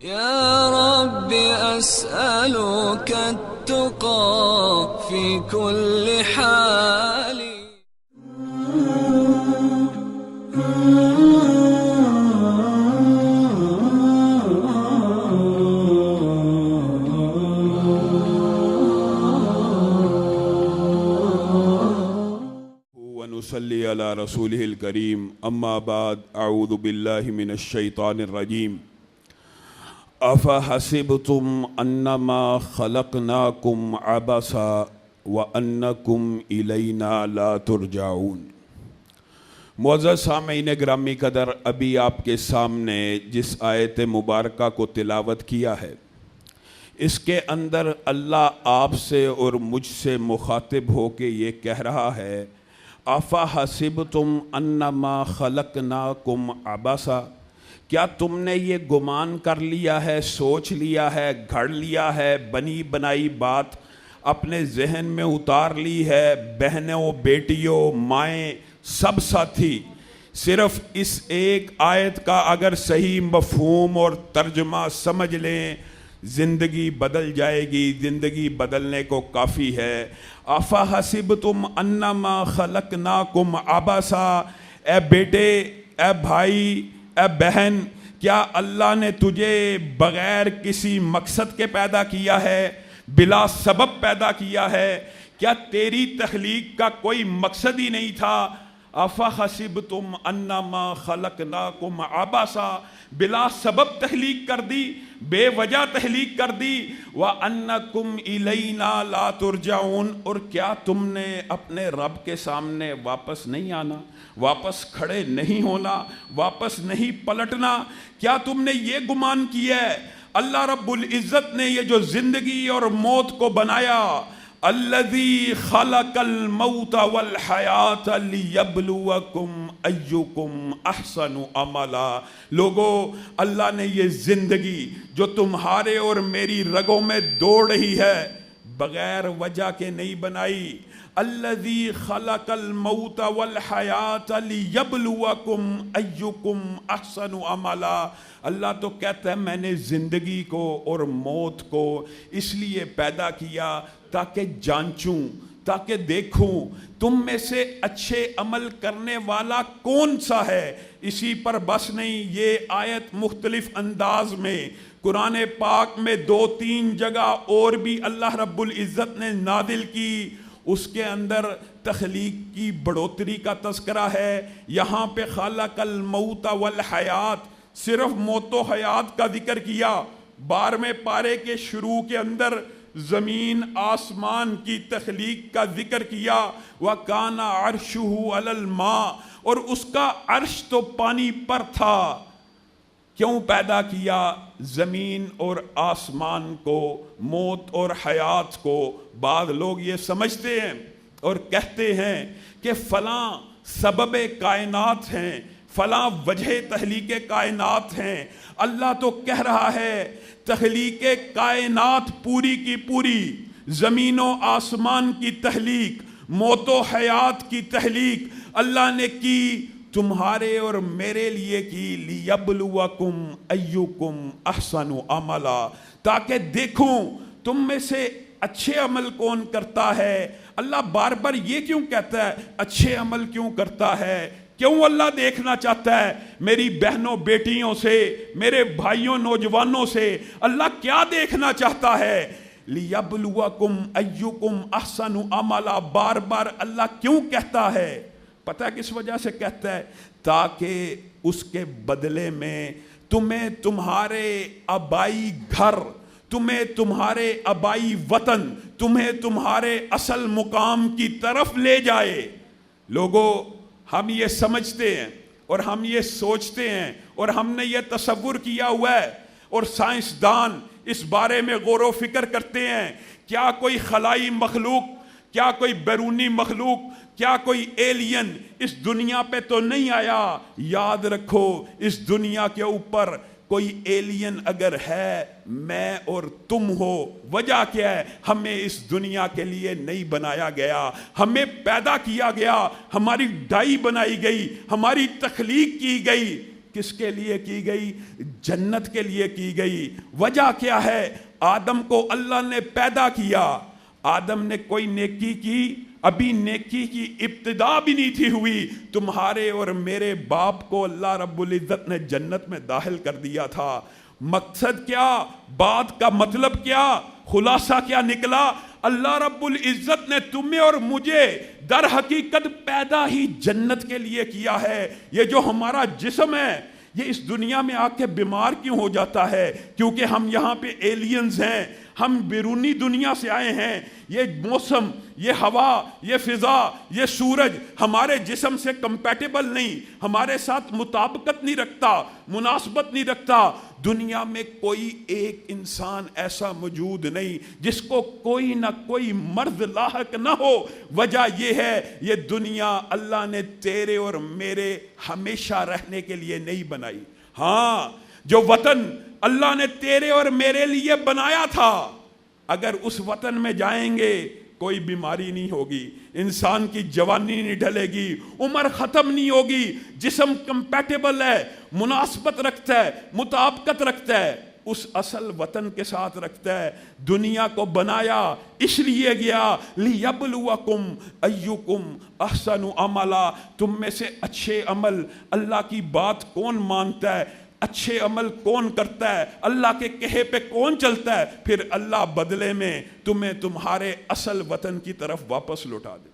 يا رب أسألك التقى في كل حال. ونصلي على رسوله الكريم اما بعد اعوذ بالله من الشيطان الرجيم افحسبتم انما خلقناكم عبثا وانکم الینا لا ترجعون۔ معزز سامعین گرامی قدر، ابھی آپ کے سامنے جس آیت مبارکہ کو تلاوت کیا ہے، اس کے اندر اللہ آپ سے اور مجھ سے مخاطب ہو کے یہ کہہ رہا ہے، افحسبتم انما خلقناکم عبثا، کیا تم نے یہ گمان کر لیا ہے، سوچ لیا ہے، گھڑ لیا ہے، بنی بنائی بات اپنے ذہن میں اتار لی ہے؟ بہنوں، بیٹیوں، مائیں، سب ساتھی صرف اس ایک آیت کا اگر صحیح مفہوم اور ترجمہ سمجھ لیں، زندگی بدل جائے گی۔ زندگی بدلنے کو کافی ہے۔ افحسبتم انما خلقناکم عبثا، اے بیٹے، اے بھائی، اے بہن، کیا اللہ نے تجھے بغیر کسی مقصد کے پیدا کیا ہے، بلا سبب پیدا کیا ہے؟ کیا تیری تخلیق کا کوئی مقصد ہی نہیں تھا؟ افحسبتم انما خلقناکم عبثا، بلا سبب تخلیق کر دی، بے وجہ تخلیق کر دی۔ وَأَنَّكُمْ إِلَيْنَا لَا تُرْجَعُونَ، اور کیا تم نے اپنے رب کے سامنے واپس نہیں آنا، واپس کھڑے نہیں ہونا، واپس نہیں پلٹنا؟ کیا تم نے یہ گمان کیا ہے؟ اللہ رب العزت نے یہ جو زندگی اور موت کو بنایا، الذی خلق الموت والحیات لیبلوکم ایکم احسن عملا، لوگو اللہ نے یہ زندگی جو تمہارے اور میری رگوں میں دوڑ رہی ہے بغیر وجہ کے نہیں بنائی۔ الذی خلق الموت والحیات لیبلوکم ایکم احسن عملا، اللہ تو کہتا ہے میں نے زندگی کو اور موت کو اس لیے پیدا کیا تاکہ جانچوں، تاکہ دیکھوں تم میں سے اچھے عمل کرنے والا کون سا ہے۔ اسی پر بس نہیں، یہ آیت مختلف انداز میں قرآن پاک میں 2-3 جگہ اور بھی اللہ رب العزت نے نازل کی، اس کے اندر تخلیق کی بڑھوتری کا تذکرہ ہے۔ یہاں پہ خلق الموت والحیات، صرف موت و حیات کا ذکر کیا۔ 12ویں پارے کے شروع کے اندر زمین آسمان کی تخلیق کا ذکر کیا۔ وَكَانَ عَرْشُهُ عَلَى الْمَاءِ، اور اس کا عرش تو پانی پر تھا۔ کیوں پیدا کیا زمین اور آسمان کو، موت اور حیات کو؟ بعض لوگ یہ سمجھتے ہیں اور کہتے ہیں کہ فلاں سبب کائنات ہیں، فلاں وجہ تخلیق کائنات ہیں۔ اللہ تو کہہ رہا ہے تخلیق کائنات پوری کی پوری، زمین و آسمان کی تخلیق، موت و حیات کی تخلیق اللہ نے کی، تمہارے اور میرے لیے کی، لیبلوکم ایکم احسن عملا، تاکہ دیکھوں تم میں سے اچھے عمل کون کرتا ہے۔ اللہ بار بار یہ کیوں کہتا ہے؟ اچھے عمل کیوں کرتا ہے؟ کیوں اللہ دیکھنا چاہتا ہے؟ میری بہنوں بیٹیوں سے، میرے بھائیوں نوجوانوں سے اللہ کیا دیکھنا چاہتا ہے؟ لیبلوکم ایکم احسن عملا، بار بار اللہ کیوں کہتا ہے؟ پتہ کس وجہ سے کہتا ہے؟ تاکہ اس کے بدلے میں تمہیں تمہارے آبائی گھر، تمہیں تمہارے آبائی وطن، تمہیں تمہارے اصل مقام کی طرف لے جائے۔ لوگوں، ہم یہ سمجھتے ہیں اور ہم یہ سوچتے ہیں اور ہم نے یہ تصور کیا ہوا ہے، اور سائنسدان اس بارے میں غور و فکر کرتے ہیں، کیا کوئی خلائی مخلوق، کیا کوئی بیرونی مخلوق، کیا کوئی ایلین اس دنیا پہ تو نہیں آیا؟ یاد رکھو، اس دنیا کے اوپر کوئی ایلین اگر ہے، میں اور تم ہو۔ وجہ کیا ہے؟ ہمیں اس دنیا کے لیے نہیں بنایا گیا، ہمیں پیدا کیا گیا، ہماری ڈائی بنائی گئی، ہماری تخلیق کی گئی کس کے لیے کی گئی؟ جنت کے لیے کی گئی۔ وجہ کیا ہے؟ آدم کو اللہ نے پیدا کیا، آدم نے کوئی نیکی کی، ابھی نیکی کی ابتدا بھی نہیں تھی ہوئی، تمہارے اور میرے باپ کو اللہ رب العزت نے جنت میں داخل کر دیا تھا۔ مقصد کیا؟ بات کا مطلب کیا؟ خلاصہ کیا نکلا؟ اللہ رب العزت نے تمہیں اور مجھے در حقیقت پیدا ہی جنت کے لیے کیا ہے۔ یہ جو ہمارا جسم ہے یہ اس دنیا میں آ کے بیمار کیوں ہو جاتا ہے؟ کیونکہ ہم یہاں پہ ایلینز ہیں، ہم بیرونی دنیا سے آئے ہیں۔ یہ موسم، یہ ہوا، یہ فضا، یہ سورج ہمارے جسم سے کمپیٹیبل نہیں، ہمارے ساتھ مطابقت نہیں رکھتا، مناسبت نہیں رکھتا۔ دنیا میں کوئی ایک انسان ایسا موجود نہیں جس کو کوئی نہ کوئی مرض لاحق نہ ہو۔ وجہ یہ ہے یہ دنیا اللہ نے تیرے اور میرے ہمیشہ رہنے کے لیے نہیں بنائی۔ ہاں، جو وطن اللہ نے تیرے اور میرے لیے بنایا تھا، اگر اس وطن میں جائیں گے کوئی بیماری نہیں ہوگی، انسان کی جوانی نہیں ڈھلے گی، عمر ختم نہیں ہوگی، جسم کمپیٹیبل ہے، مناسبت رکھتا ہے، مطابقت رکھتا ہے، اس اصل وطن کے ساتھ رکھتا ہے۔ دنیا کو بنایا اس لیے گیا لیبلوکم ایکم احسن عملا، تم میں سے اچھے عمل اللہ کی بات کون مانتا ہے، اچھے عمل کون کرتا ہے، اللہ کے کہے پہ کون چلتا ہے، پھر اللہ بدلے میں تمہیں تمہارے اصل وطن کی طرف واپس لوٹا دے۔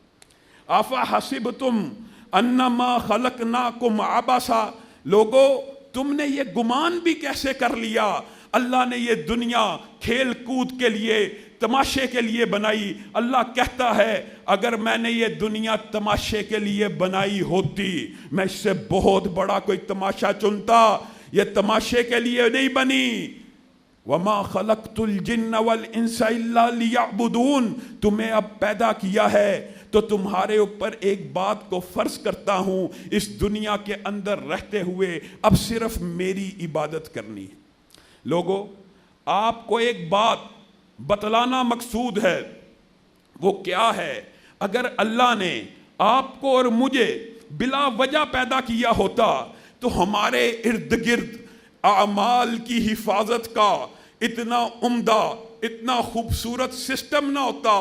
افحسبتم انما خلقناکم عبثا، لوگو تم نے یہ گمان بھی کیسے کر لیا اللہ نے یہ دنیا کھیل کود کے لیے، تماشے کے لیے بنائی۔ اللہ کہتا ہے اگر میں نے یہ دنیا تماشے کے لیے بنائی ہوتی میں اس سے بہت بڑا کوئی تماشا چنتا، یہ تماشے کے لیے نہیں بنی۔ وَمَا خَلَقْتُ الْجِنَّ وَالْإِنسَ إِلَّا لِيَعْبُدُونَ، تمہیں اب پیدا کیا ہے تو تمہارے اوپر ایک بات کو فرض کرتا ہوں، اس دنیا کے اندر رہتے ہوئے اب صرف میری عبادت کرنی ہے۔ لوگو آپ کو ایک بات بتلانا مقصود ہے، وہ کیا ہے؟ اگر اللہ نے آپ کو اور مجھے بلا وجہ پیدا کیا ہوتا تو ہمارے ارد گرد اعمال کی حفاظت کا اتنا عمدہ، اتنا خوبصورت سسٹم نہ ہوتا۔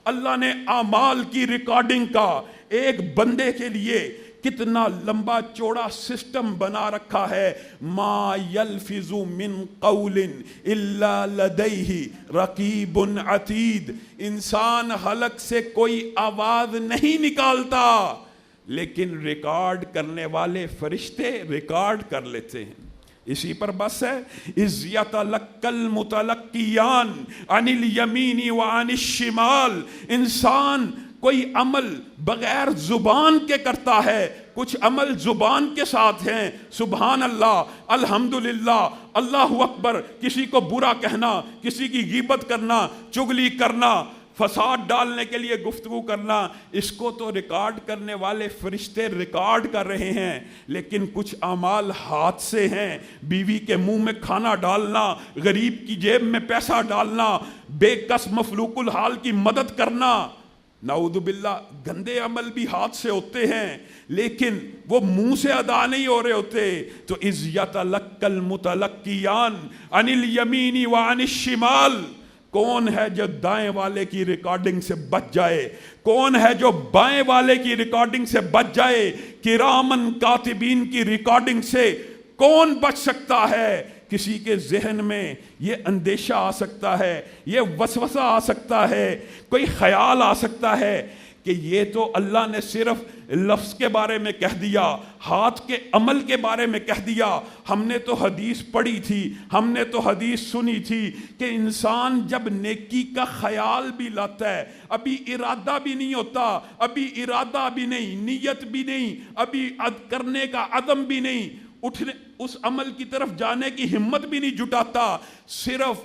اللہ نے اعمال کی ریکارڈنگ کا ایک بندے کے لیے کتنا لمبا چوڑا سسٹم بنا رکھا ہے۔ ما یلفظ من قول الا لدیہ رقیب عتید، انسان حلق سے کوئی آواز نہیں نکالتا لیکن ریکارڈ کرنے والے فرشتے ریکارڈ کر لیتے ہیں۔ اسی پر بس ہے اذ یتلقی المتلقیان عن الیمین وعن الشمال، انسان کوئی عمل بغیر زبان کے کرتا ہے، کچھ عمل زبان کے ساتھ ہیں، سبحان اللہ، الحمدللہ، اللہ اکبر، کسی کو برا کہنا، کسی کی غیبت کرنا، چغلی کرنا، فساد ڈالنے کے لیے گفتگو کرنا، اس کو تو ریکارڈ کرنے والے فرشتے ریکارڈ کر رہے ہیں۔ لیکن کچھ اعمال ہاتھ سے ہیں، بیوی کے منہ میں کھانا ڈالنا، غریب کی جیب میں پیسہ ڈالنا، بے کس مفلوق الحال کی مدد کرنا، نعوذ باللہ گندے عمل بھی ہاتھ سے ہوتے ہیں لیکن وہ منہ سے ادا نہیں ہو رہے ہوتے۔ تو اذ یتلقی المتلقیان عن الیمین وعن الشمال، کون ہے جو دائیں والے کی ریکارڈنگ سے بچ جائے؟ کون ہے جو بائیں والے کی ریکارڈنگ سے بچ جائے؟ کرامن کاتبین کی ریکارڈنگ سے کون بچ سکتا ہے؟ کسی کے ذہن میں یہ اندیشہ آ سکتا ہے، یہ وسوسہ آ سکتا ہے، کوئی خیال آ سکتا ہے کہ یہ تو اللہ نے صرف لفظ کے بارے میں کہہ دیا، ہاتھ کے عمل کے بارے میں کہہ دیا۔ ہم نے تو حدیث پڑھی تھی، ہم نے تو حدیث سنی تھی کہ انسان جب نیکی کا خیال بھی لاتا ہے، ابھی ارادہ بھی نہیں ہوتا، ابھی ارادہ بھی نہیں، نیت بھی نہیں، ابھی کرنے کا عزم بھی نہیں، اٹھنے اس عمل کی طرف جانے کی ہمت بھی نہیں جٹاتا، صرف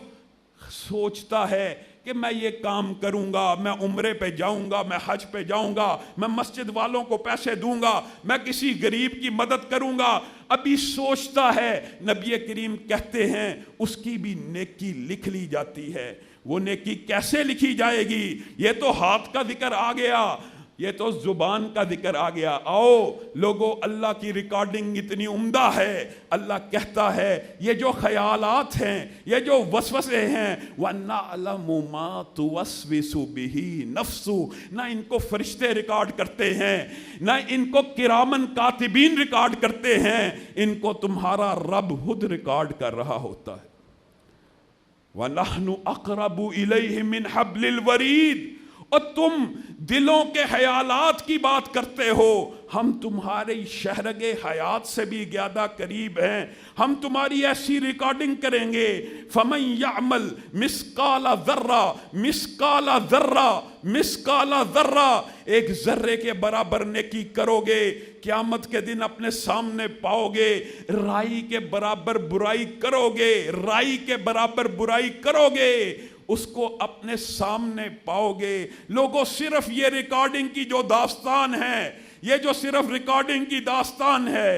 سوچتا ہے کہ میں یہ کام کروں گا، میں عمرے پہ جاؤں گا، میں حج پہ جاؤں گا، میں مسجد والوں کو پیسے دوں گا، میں کسی غریب کی مدد کروں گا، ابھی سوچتا ہے۔ نبی کریم کہتے ہیں اس کی بھی نیکی لکھ لی جاتی ہے۔ وہ نیکی کیسے لکھی جائے گی؟ یہ تو ہاتھ کا ذکر آ گیا، یہ تو زبان کا ذکر آ گیا. آؤ لوگوں، اللہ کی ریکارڈنگ اتنی عمدہ ہے. اللہ کہتا ہے یہ جو خیالات ہیں، یہ جو وسوسے ہیں، وَنَعْلَمُ مَا تُوَسْوِسُ بِهِ نَفْسُ، نہ ان کو فرشتے ریکارڈ کرتے ہیں، نہ ان کو کرامن کاتبین ریکارڈ کرتے ہیں، ان کو تمہارا رب خود ریکارڈ کر رہا ہوتا ہے. وَنَحْنُ أَقْرَبُ إِلَيْهِ مِنْ حَبْلِ الْوَرِيدِ. اور تم دلوں کے خیالات کی بات کرتے ہو، ہم تمہاری شہرگ حیات سے بھی زیادہ قریب ہیں. ہم تمہاری ایسی ریکارڈنگ کریں گے. فَمَن يَعْمَلْ مِثْقَالَ ذَرَّةٍ مِثْقَالَ ذَرَّةٍ مِثْقَالَ ذَرَّةٍ، ایک ذرے کے برابر نیکی کرو گے، قیامت کے دن اپنے سامنے پاؤ گے. رائی کے برابر برائی کرو گے، رائی کے برابر برائی کرو گے، اس کو اپنے سامنے پاؤ گے. لوگوں، صرف یہ ریکارڈنگ کی جو داستان ہے، یہ جو صرف ریکارڈنگ کی داستان ہے،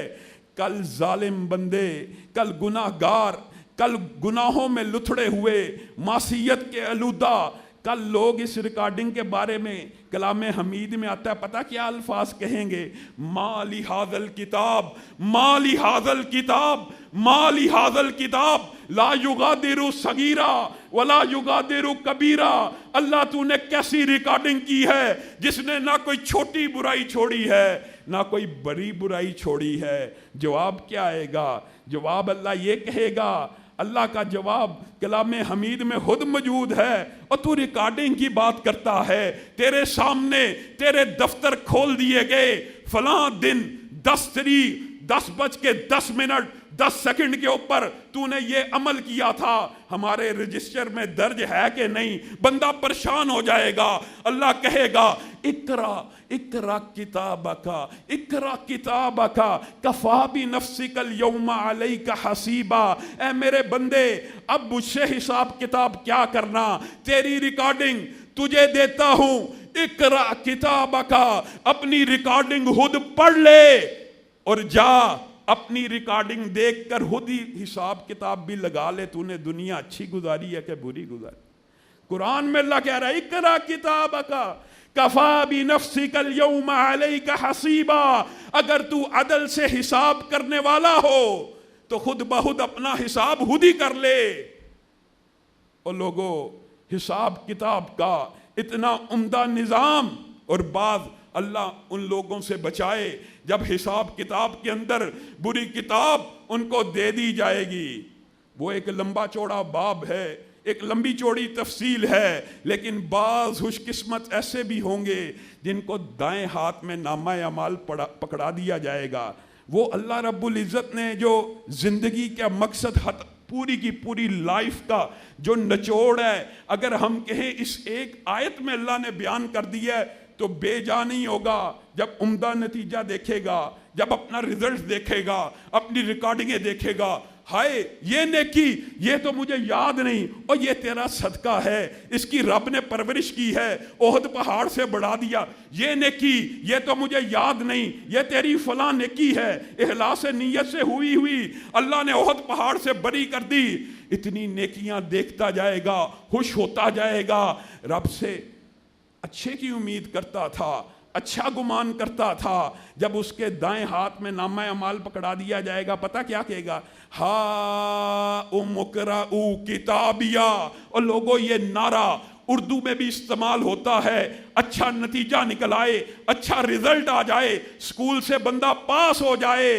کل ظالم بندے، کل گناہگار، کل گناہوں میں لتھڑے ہوئے، معصیت کے آلودہ، کل لوگ اس ریکارڈنگ کے بارے میں کلام حمید میں آتا ہے، پتہ کیا الفاظ کہیں گے؟ ما لہذا الکتاب، ما لہذا الکتاب، ما لہذا الکتاب لا یغادر صغیرہ ولا یغادر کبیرہ. اللہ تو نے کیسی ریکارڈنگ کی ہے جس نے نہ کوئی چھوٹی برائی چھوڑی ہے، نہ کوئی بڑی برائی چھوڑی ہے. جواب کیا آئے گا؟ جواب اللہ یہ کہے گا. اللہ کا جواب کلام حمید میں خود موجود ہے. اور تو ریکارڈنگ کی بات کرتا ہے، تیرے سامنے تیرے دفتر کھول دیے گئے، فلاں دن 10 تاریخ 10:10 10 سیکنڈ کے اوپر تو نے یہ عمل کیا تھا، ہمارے رجسٹر میں درج ہے کہ نہیں؟ بندہ پریشان ہو جائے گا. اللہ کہے گا اقرا اقرا کتابک اقرا کتابک کفا بنفسک اليوم علیک حسیبا. اے میرے بندے، اب مجھ سے حساب کتاب کیا کرنا، تیری ریکارڈنگ تجھے دیتا ہوں. اقرا کتابک، اپنی ریکارڈنگ خود پڑھ لے اور جا اپنی ریکارڈنگ دیکھ کر خود ہی حساب کتاب بھی لگا لے، تو نے دنیا اچھی گزاری ہے کہ بری گزاری. قرآن میں اللہ کہہ رہا ہے اقرا کتابک کفا بنفسک اليوم علیک حسیبا. اگر تو عدل سے حساب کرنے والا ہو تو خود بخود اپنا حساب خود ہی کر لے. اور لوگوں، حساب کتاب کا اتنا عمدہ نظام، اور بعض اللہ ان لوگوں سے بچائے جب حساب کتاب کے اندر بری کتاب ان کو دے دی جائے گی. وہ ایک لمبا چوڑا باب ہے، ایک لمبی چوڑی تفصیل ہے، لیکن بعض خوش قسمت ایسے بھی ہوں گے جن کو دائیں ہاتھ میں نامہ اعمال پکڑا دیا جائے گا. وہ اللہ رب العزت نے جو زندگی کا مقصد پوری کی پوری لائف کا جو نچوڑ ہے، اگر ہم کہیں اس ایک آیت میں اللہ نے بیان کر دیا ہے تو بے جا نہیں ہوگا. جب عمدہ نتیجہ دیکھے گا، جب اپنا رزلٹ دیکھے گا، اپنی ریکارڈنگیں دیکھے گا، ہائے یہ نیکی، یہ تو مجھے یاد نہیں، اور یہ تیرا صدقہ ہے، اس کی رب نے پرورش کی ہے، احد پہاڑ سے بڑھا دیا. یہ نیکی، یہ تو مجھے یاد نہیں، یہ تیری فلاں نیکی ہے، اخلاص نیت سے ہوئی اللہ نے احد پہاڑ سے بری کر دی. اتنی نیکیاں دیکھتا جائے گا، خوش ہوتا جائے گا، رب سے اچھے کی امید کرتا تھا، اچھا گمان کرتا تھا. جب اس کے دائیں ہاتھ میں نامہ اعمال پکڑا دیا جائے گا، پتہ کیا کہے گا؟ ہا اقرؤ کتابیا. اور لوگوں، یہ نعرہ اردو میں بھی استعمال ہوتا ہے. اچھا نتیجہ نکل آئے، اچھا رزلٹ آ جائے، سکول سے بندہ پاس ہو جائے،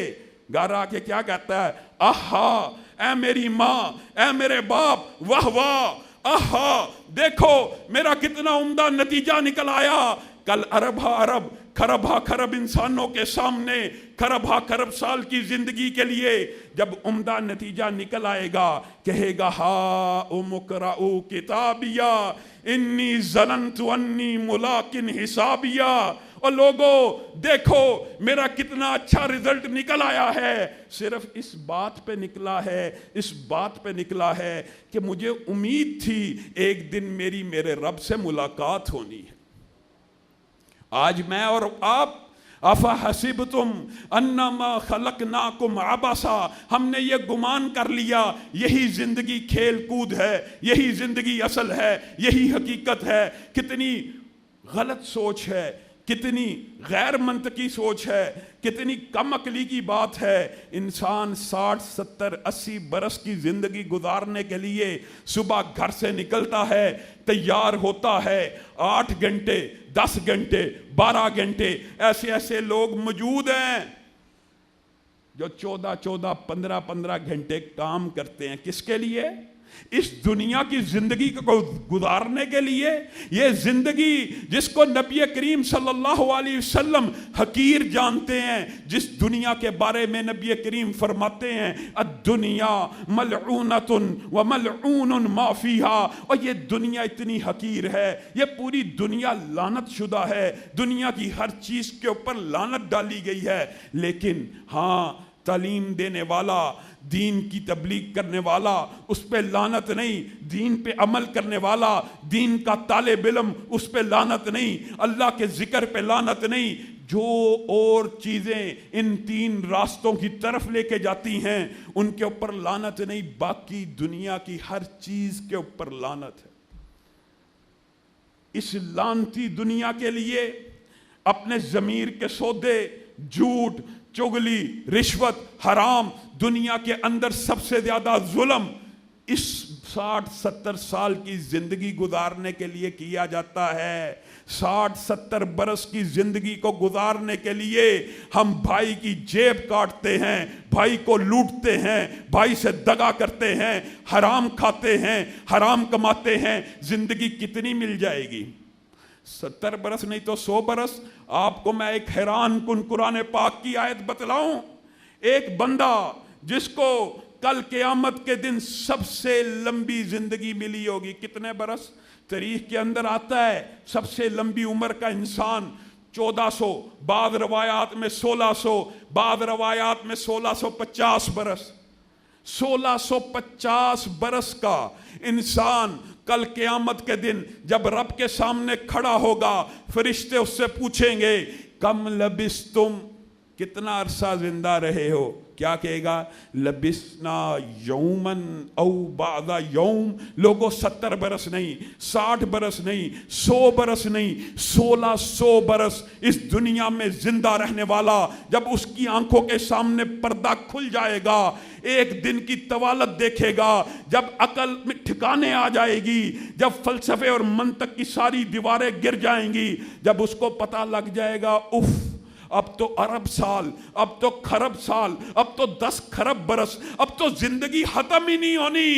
گھر آ کے کیا کہتا ہے؟ آہا، اے میری ماں، اے میرے باپ، واہ واہ، آہا دیکھو میرا کتنا عمدہ نتیجہ نکل آیا. کل ارب خرب خرب انسانوں کے سامنے، خرب سال کی زندگی کے لیے جب عمدہ نتیجہ نکل آئے گا، کہے گا ہا اقرؤ کتابیا انی ظننت انی ملاق حسابیا. اور لوگوں دیکھو میرا کتنا اچھا رزلٹ نکل آیا ہے. صرف اس بات پہ نکلا ہے، اس بات پہ نکلا ہے کہ مجھے امید تھی ایک دن میرے رب سے ملاقات ہونی ہے. آج میں اور آپ افحسبتم انما خلقناکم عبثا، ہم نے یہ گمان کر لیا یہی زندگی کھیل کود ہے، یہی زندگی اصل ہے، یہی حقیقت ہے. کتنی غلط سوچ ہے، کتنی غیر منطقی سوچ ہے، کتنی کم عقلی کی بات ہے۔ انسان 60 70 80 برس کی زندگی گزارنے کے لیے صبح گھر سے نکلتا ہے، تیار ہوتا ہے، 8 گھنٹے 10 گھنٹے 12 گھنٹے، ایسے لوگ موجود ہیں جو 14 15 گھنٹے کام کرتے ہیں۔ کس کے لیے؟ اس دنیا کی زندگی کو گزارنے کے لیے۔ یہ زندگی جس کو نبی کریم صلی اللہ علیہ وسلم حقیر جانتے ہیں، جس دنیا کے بارے میں نبی کریم فرماتے ہیں الدنیا ملعونۃ وملعون ما فیہا، اور یہ دنیا اتنی حقیر ہے، یہ پوری دنیا لعنت شدہ ہے، دنیا کی ہر چیز کے اوپر لعنت ڈالی گئی ہے۔ لیکن ہاں، تعلیم دینے والا، دین کی تبلیغ کرنے والا، اس پہ لعنت نہیں، دین پہ عمل کرنے والا، دین کا طالب علم، اس پہ لعنت نہیں، اللہ کے ذکر پہ لعنت نہیں۔ جو اور چیزیں ان 3 راستوں کی طرف لے کے جاتی ہیں ان کے اوپر لعنت نہیں، باقی دنیا کی ہر چیز کے اوپر لعنت ہے۔ اس لعنتی دنیا کے لیے اپنے ضمیر کے سودے، جھوٹ، چغلی، رشوت، حرام، دنیا کے اندر سب سے زیادہ ظلم اس 60 70 سال کی زندگی گزارنے کے لیے کیا جاتا ہے۔ 60 70 برس کی زندگی کو گزارنے کے لیے ہم بھائی کی جیب کاٹتے ہیں، بھائی کو لوٹتے ہیں، بھائی سے دغا کرتے ہیں، حرام کھاتے ہیں، حرام کماتے ہیں۔ زندگی کتنی مل جائے گی؟ 70 برس نہیں تو 100 برس۔ آپ کو میں ایک حیران کن قرآن پاک کی آیت بتلاؤں۔ ایک بندہ جس کو کل قیامت کے دن سب سے لمبی زندگی ملی ہوگی، کتنے برس؟ تاریخ کے اندر آتا ہے سب سے لمبی عمر کا انسان 1400، بعض روایات میں 1600، بعض روایات میں 1650 برس۔ 1650 برس کا انسان کل قیامت کے دن جب رب کے سامنے کھڑا ہوگا، فرشتے اس سے پوچھیں گے کم لبستم، کتنا عرصہ زندہ رہے ہو؟ کیا کہے گا؟ لبسنا یومن او بعض یوم۔ لوگوں 70 برس نہیں، 60 برس نہیں، 100 برس نہیں، 1600 برس اس دنیا میں زندہ رہنے والا جب اس کی آنکھوں کے سامنے پردہ کھل جائے گا، ایک دن کی طوالت دیکھے گا، جب عقل میں ٹھکانے آ جائے گی، جب فلسفے اور منطق کی ساری دیواریں گر جائیں گی، جب اس کو پتہ لگ جائے گا اف، اب تو ارب سال، اب تو خرب سال، اب تو 10 خرب برس، اب تو زندگی ختم ہی نہیں ہونی۔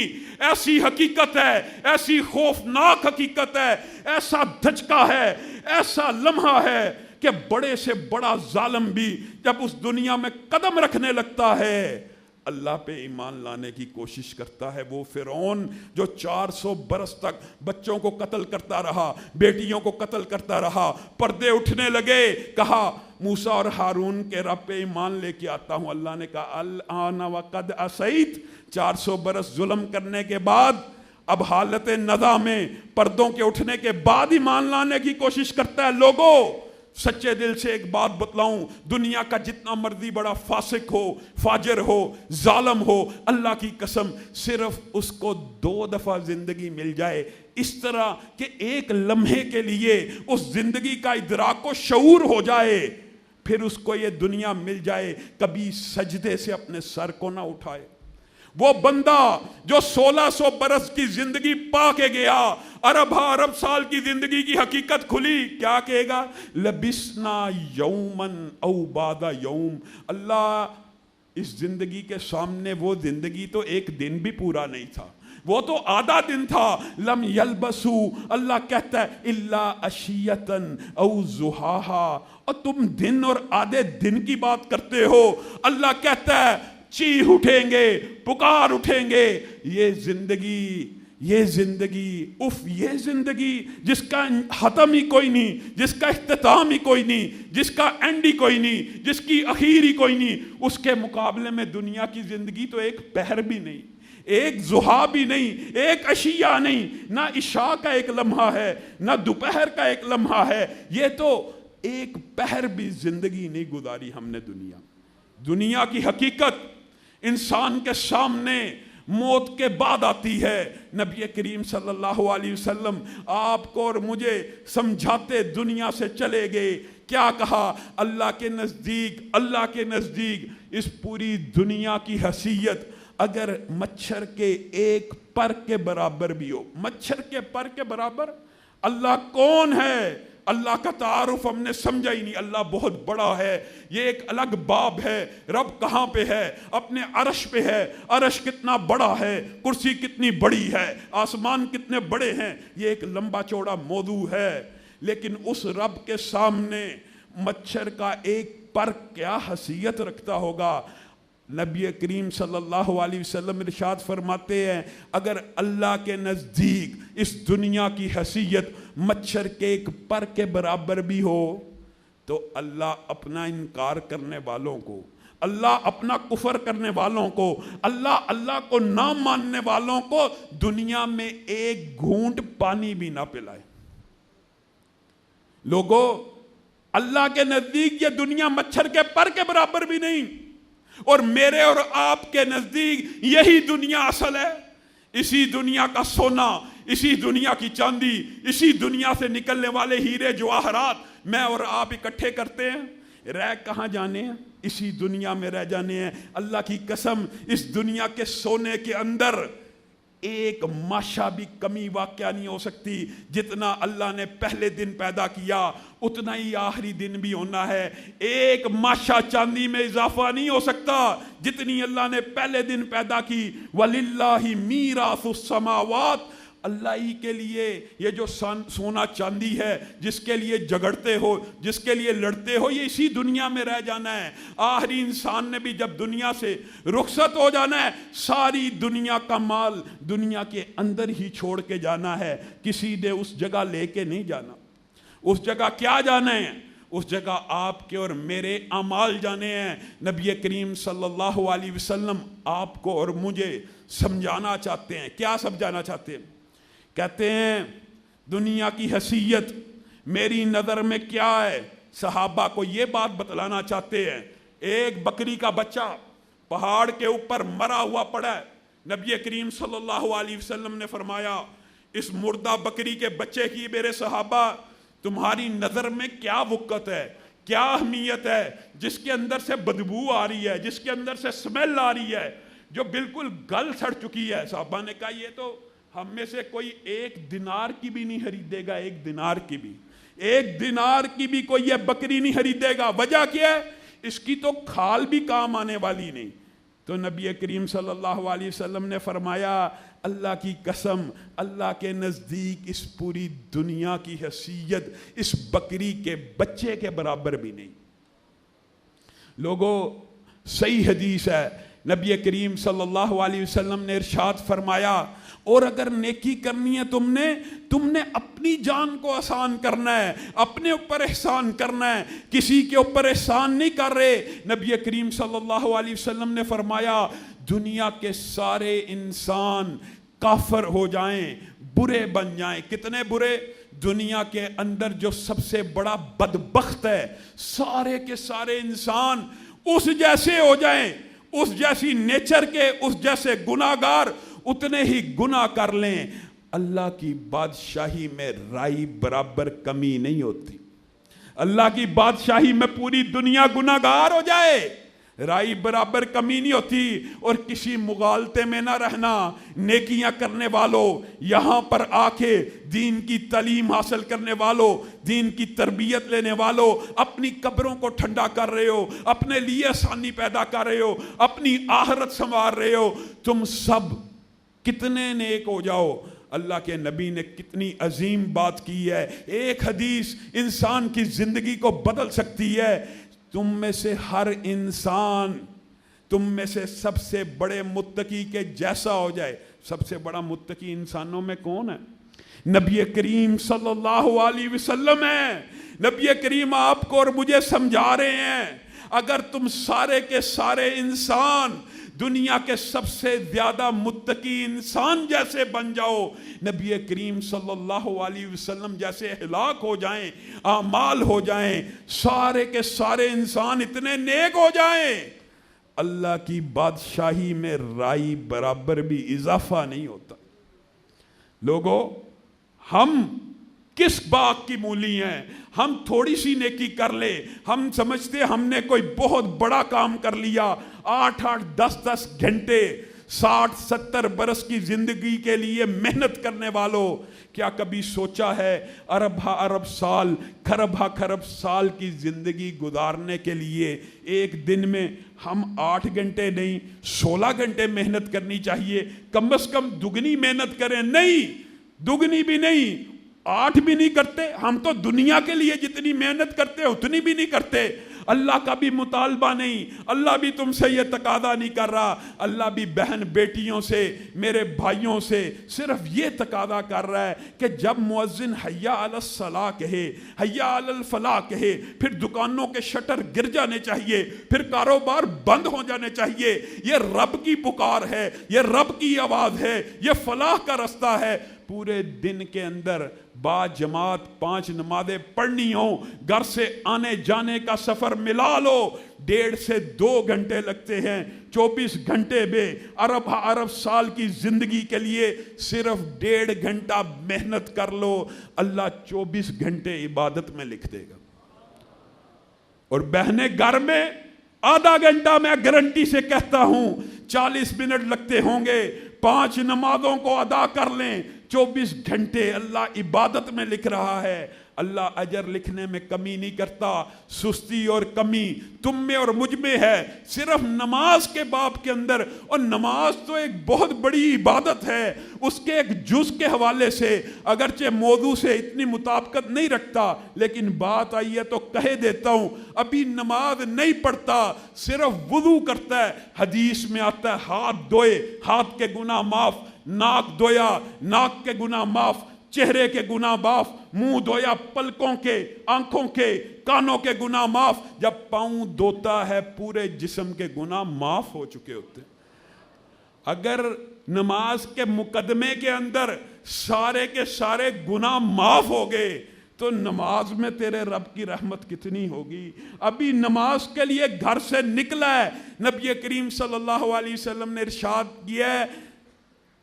ایسی حقیقت ہے، ایسی خوفناک حقیقت ہے، ایسا دھچکا ہے، ایسا لمحہ ہے کہ بڑے سے بڑا ظالم بھی جب اس دنیا میں قدم رکھنے لگتا ہے اللہ پہ ایمان لانے کی کوشش کرتا ہے۔ وہ فرعون جو 400 برس تک بچوں کو قتل کرتا رہا، بیٹیوں کو قتل کرتا رہا، پردے اٹھنے لگے، کہا موسیٰ اور ہارون کے رب پہ ایمان لے کے آتا ہوں۔ اللہ نے کہا الآن وقد عصیت، 400 برس ظلم کرنے کے بعد اب حالت نزا میں پردوں کے اٹھنے کے بعد ایمان لانے کی کوشش کرتا ہے۔ لوگوں سچے دل سے ایک بات بتلاؤں، دنیا کا جتنا مرضی بڑا فاسق ہو، فاجر ہو، ظالم ہو، اللہ کی قسم صرف اس کو 2 دفعہ زندگی مل جائے اس طرح کہ ایک لمحے کے لیے اس زندگی کا ادراک و شعور ہو جائے، پھر اس کو یہ دنیا مل جائے، کبھی سجدے سے اپنے سر کو نہ اٹھائے۔ وہ بندہ جو 1600 برس کی زندگی پا کے گیا، ارب سال کی زندگی کی حقیقت کھلی، کیا کہے گا؟ لبسنا یومن او بعض یوم۔ اللہ اس زندگی کے سامنے وہ زندگی تو ایک دن بھی پورا نہیں تھا، وہ تو آدھا دن تھا۔ لم یلبسو، اللہ کہتا ہے الا عشیۃً او ضحاہا، اور تم دن اور آدھے دن کی بات کرتے ہو۔ اللہ کہتا ہے چیخ اٹھیں گے، پکار اٹھیں گے، یہ زندگی اف، یہ زندگی جس کا ختم ہی کوئی نہیں، جس کا اختتام ہی کوئی نہیں، جس کا اینڈ ہی کوئی نہیں، جس کی اخیر ہی کوئی نہیں، اس کے مقابلے میں دنیا کی زندگی تو ایک پہر بھی نہیں، ایک ضحیٰ بھی نہیں، ایک عشیہ نہیں، نہ عشاء کا ایک لمحہ ہے، نہ دوپہر کا ایک لمحہ ہے، یہ تو ایک پہر بھی زندگی نہیں گزاری ہم نے۔ دنیا کی حقیقت انسان کے سامنے موت کے بعد آتی ہے۔ نبی کریم صلی اللہ علیہ وسلم آپ کو اور مجھے سمجھاتے دنیا سے چلے گئے، کیا کہا؟ اللہ کے نزدیک اس پوری دنیا کی حیثیت اگر مچھر کے ایک پر کے برابر بھی ہو، مچھر کے پر کے برابر۔ اللہ کون ہے؟ اللہ کا تعارف ہم نے سمجھا ہی نہیں۔ اللہ بہت بڑا ہے، یہ ایک الگ باب ہے۔ رب کہاں پہ ہے؟ اپنے عرش پہ ہے۔ عرش کتنا بڑا ہے، کرسی کتنی بڑی ہے، آسمان کتنے بڑے ہیں، یہ ایک لمبا چوڑا موضوع ہے۔ لیکن اس رب کے سامنے مچھر کا ایک پر کیا حیثیت رکھتا ہوگا؟ نبی کریم صلی اللہ علیہ وسلم ارشاد فرماتے ہیں اگر اللہ کے نزدیک اس دنیا کی حیثیت مچھر کے ایک پر کے برابر بھی ہو تو اللہ اپنا انکار کرنے والوں کو، اللہ اپنا کفر کرنے والوں کو، اللہ کو نہ ماننے والوں کو دنیا میں ایک گھونٹ پانی بھی نہ پلائے۔ لوگوں، اللہ کے نزدیک یہ دنیا مچھر کے پر کے برابر بھی نہیں، اور میرے اور آپ کے نزدیک یہی دنیا اصل ہے۔ اسی دنیا کا سونا، اسی دنیا کی چاندی، اسی دنیا سے نکلنے والے ہیرے جواہرات میں اور آپ اکٹھے کرتے ہیں۔ رہ کہاں جانے ہیں؟ اسی دنیا میں رہ جانے ہیں۔ اللہ کی قسم، اس دنیا کے سونے کے اندر ایک ماشا بھی کمی واقع نہیں ہو سکتی۔ جتنا اللہ نے پہلے دن پیدا کیا اتنا ہی آخری دن بھی ہونا ہے۔ ایک ماشا چاندی میں اضافہ نہیں ہو سکتا جتنی اللہ نے پہلے دن پیدا کی۔ وَلِلَّهِ مِيرَاثُ السَّمَاوَاتِ، اللہ ہی کے لیے یہ جو سونا چاندی ہے، جس کے لیے جگڑتے ہو، جس کے لیے لڑتے ہو، یہ اسی دنیا میں رہ جانا ہے۔ آخری انسان نے بھی جب دنیا سے رخصت ہو جانا ہے، ساری دنیا کا مال دنیا کے اندر ہی چھوڑ کے جانا ہے۔ کسی نے اس جگہ لے کے نہیں جانا۔ اس جگہ کیا جانا ہے؟ اس جگہ آپ کے اور میرے اعمال جانے ہیں۔ نبی کریم صلی اللہ علیہ وسلم آپ کو اور مجھے سمجھانا چاہتے ہیں۔ کیا سمجھانا چاہتے ہیں؟ کہتے ہیں دنیا کی حیثیت میری نظر میں کیا ہے؟ صحابہ کو یہ بات بتلانا چاہتے ہیں۔ ایک بکری کا بچہ پہاڑ کے اوپر مرا ہوا پڑا ہے۔ نبی کریم صلی اللہ علیہ وسلم نے فرمایا اس مردہ بکری کے بچے کی میرے صحابہ تمہاری نظر میں کیا وقت ہے، کیا اہمیت ہے، جس کے اندر سے بدبو آ رہی ہے، جس کے اندر سے سمیل آ رہی ہے، جو بالکل گل سڑ چکی ہے۔ صحابہ نے کہا یہ تو ہم میں سے کوئی ایک دینار کی بھی نہیں خریدے گا، ایک دینار کی بھی کوئی یہ بکری نہیں خریدے گا۔ وجہ کیا ہے؟ اس کی تو کھال بھی کام آنے والی نہیں۔ تو نبی کریم صلی اللہ علیہ وسلم نے فرمایا اللہ کی قسم، اللہ کے نزدیک اس پوری دنیا کی حیثیت اس بکری کے بچے کے برابر بھی نہیں۔ لوگوں، صحیح حدیث ہے، نبی کریم صلی اللہ علیہ وسلم نے ارشاد فرمایا اور اگر نیکی کرنی ہے تم نے اپنی جان کو آسان کرنا ہے، اپنے اوپر احسان کرنا ہے، کسی کے اوپر احسان نہیں کر رہے۔ نبی کریم صلی اللہ علیہ وسلم نے فرمایا دنیا کے سارے انسان کافر ہو جائیں، برے بن جائیں۔ کتنے برے؟ دنیا کے اندر جو سب سے بڑا بدبخت ہے، سارے کے سارے انسان اس جیسے ہو جائیں، اس جیسی نیچر کے، اس جیسے گناہگار، اتنے ہی گناہ کر لیں، اللہ کی بادشاہی میں رائی برابر کمی نہیں ہوتی۔ اللہ کی بادشاہی میں پوری دنیا گناہگار ہو جائے، رائی برابر کمی نہیں ہوتی۔ اور کسی مغالطے میں نہ رہنا۔ نیکیاں کرنے والوں، یہاں پر آ کے دین کی تعلیم حاصل کرنے والوں، دین کی تربیت لینے والوں، اپنی قبروں کو ٹھنڈا کر رہے ہو، اپنے لیے آسانی پیدا کر رہے ہو، اپنی آخرت سنوار رہے ہو، تم سب کتنے نیک ہو جاؤ۔ اللہ کے نبی نے کتنی عظیم بات کی ہے۔ ایک حدیث انسان کی زندگی کو بدل سکتی ہے۔ تم میں سے ہر انسان تم میں سے سب سے بڑے متقی کے جیسا ہو جائے۔ سب سے بڑا متقی انسانوں میں کون ہے؟ نبی کریم صلی اللہ علیہ وسلم ہے۔ نبی کریم آپ کو اور مجھے سمجھا رہے ہیں اگر تم سارے کے سارے انسان دنیا کے سب سے زیادہ متقی انسان جیسے بن جاؤ، نبی کریم صلی اللہ علیہ وسلم جیسے ہلاک ہو جائیں، اعمال ہو جائیں، سارے کے سارے انسان اتنے نیک ہو جائیں، اللہ کی بادشاہی میں رائی برابر بھی اضافہ نہیں ہوتا۔ لوگوں، ہم کس باغ کی مولی ہیں؟ ہم تھوڑی سی نیکی کر لے، ہم سمجھتے ہم نے کوئی بہت بڑا کام کر لیا۔ 8-8 10-10 گھنٹے 60-70 برس کی زندگی کے لیے محنت کرنے والوں، کیا کبھی سوچا ہے ارب ہا ارب سال، کھرب ہا کھرب سال کی زندگی گزارنے کے لیے ایک دن میں ہم 8 گھنٹے نہیں 16 گھنٹے محنت کرنی چاہیے؟ کم از کم دگنی محنت کریں۔ نہیں، دگنی بھی نہیں، 8 بھی نہیں کرتے ہم تو دنیا کے لیے جتنی محنت کرتے اتنی بھی نہیں کرتے۔ اللہ کا بھی مطالبہ نہیں، اللہ بھی تم سے یہ تقاضا نہیں کر رہا، اللہ بھی بہن بیٹیوں سے، میرے بھائیوں سے صرف یہ تقاضا کر رہا ہے کہ جب مؤذن حی علی الصلاۃ کہے، حی علی الفلاح کہے، پھر دکانوں کے شٹر گر جانے چاہیے، پھر کاروبار بند ہو جانے چاہیے۔ یہ رب کی پکار ہے، یہ رب کی آواز ہے، یہ فلاح کا رستہ ہے۔ پورے دن کے اندر با جماعت 5 نمازیں پڑھنی ہو، گھر سے آنے جانے کا سفر ملا لو، 1.5 سے 2 گھنٹے لگتے ہیں۔ 24 گھنٹے میں ارب سال کی زندگی کے لیے صرف 1.5 گھنٹہ محنت کر لو، اللہ 24 گھنٹے عبادت میں لکھ دے گا۔ اور بہنیں گھر میں آدھا گھنٹہ میں گارنٹی سے کہتا ہوں 40 منٹ لگتے ہوں گے، 5 نمازوں کو ادا کر لیں، 24 گھنٹے اللہ عبادت میں لکھ رہا ہے۔ اللہ اجر لکھنے میں کمی نہیں کرتا۔ سستی اور کمی تم میں اور مجھ میں ہے، صرف نماز کے باب کے اندر۔ اور نماز تو ایک بہت بڑی عبادت ہے، اس کے ایک جز کے حوالے سے اگرچہ موضوع سے اتنی مطابقت نہیں رکھتا، لیکن بات آئی ہے تو کہہ دیتا ہوں، ابھی نماز نہیں پڑھتا، صرف وضو کرتا ہے۔ حدیث میں آتا ہے ہاتھ دھوئے، ہاتھ کے گناہ معاف، ناک دھویا، ناک کے گناہ معاف، چہرے کے گناہ معاف، منہ دھویا، پلکوں کے، آنکھوں کے، کانوں کے گناہ معاف۔ جب پاؤں دھوتا ہے پورے جسم کے گناہ معاف ہو چکے ہوتے ہیں۔ اگر نماز کے مقدمے کے اندر سارے کے سارے گناہ معاف ہو گئے تو نماز میں تیرے رب کی رحمت کتنی ہوگی۔ ابھی نماز کے لیے گھر سے نکلا ہے، نبی کریم صلی اللہ علیہ وسلم نے ارشاد کیا ہے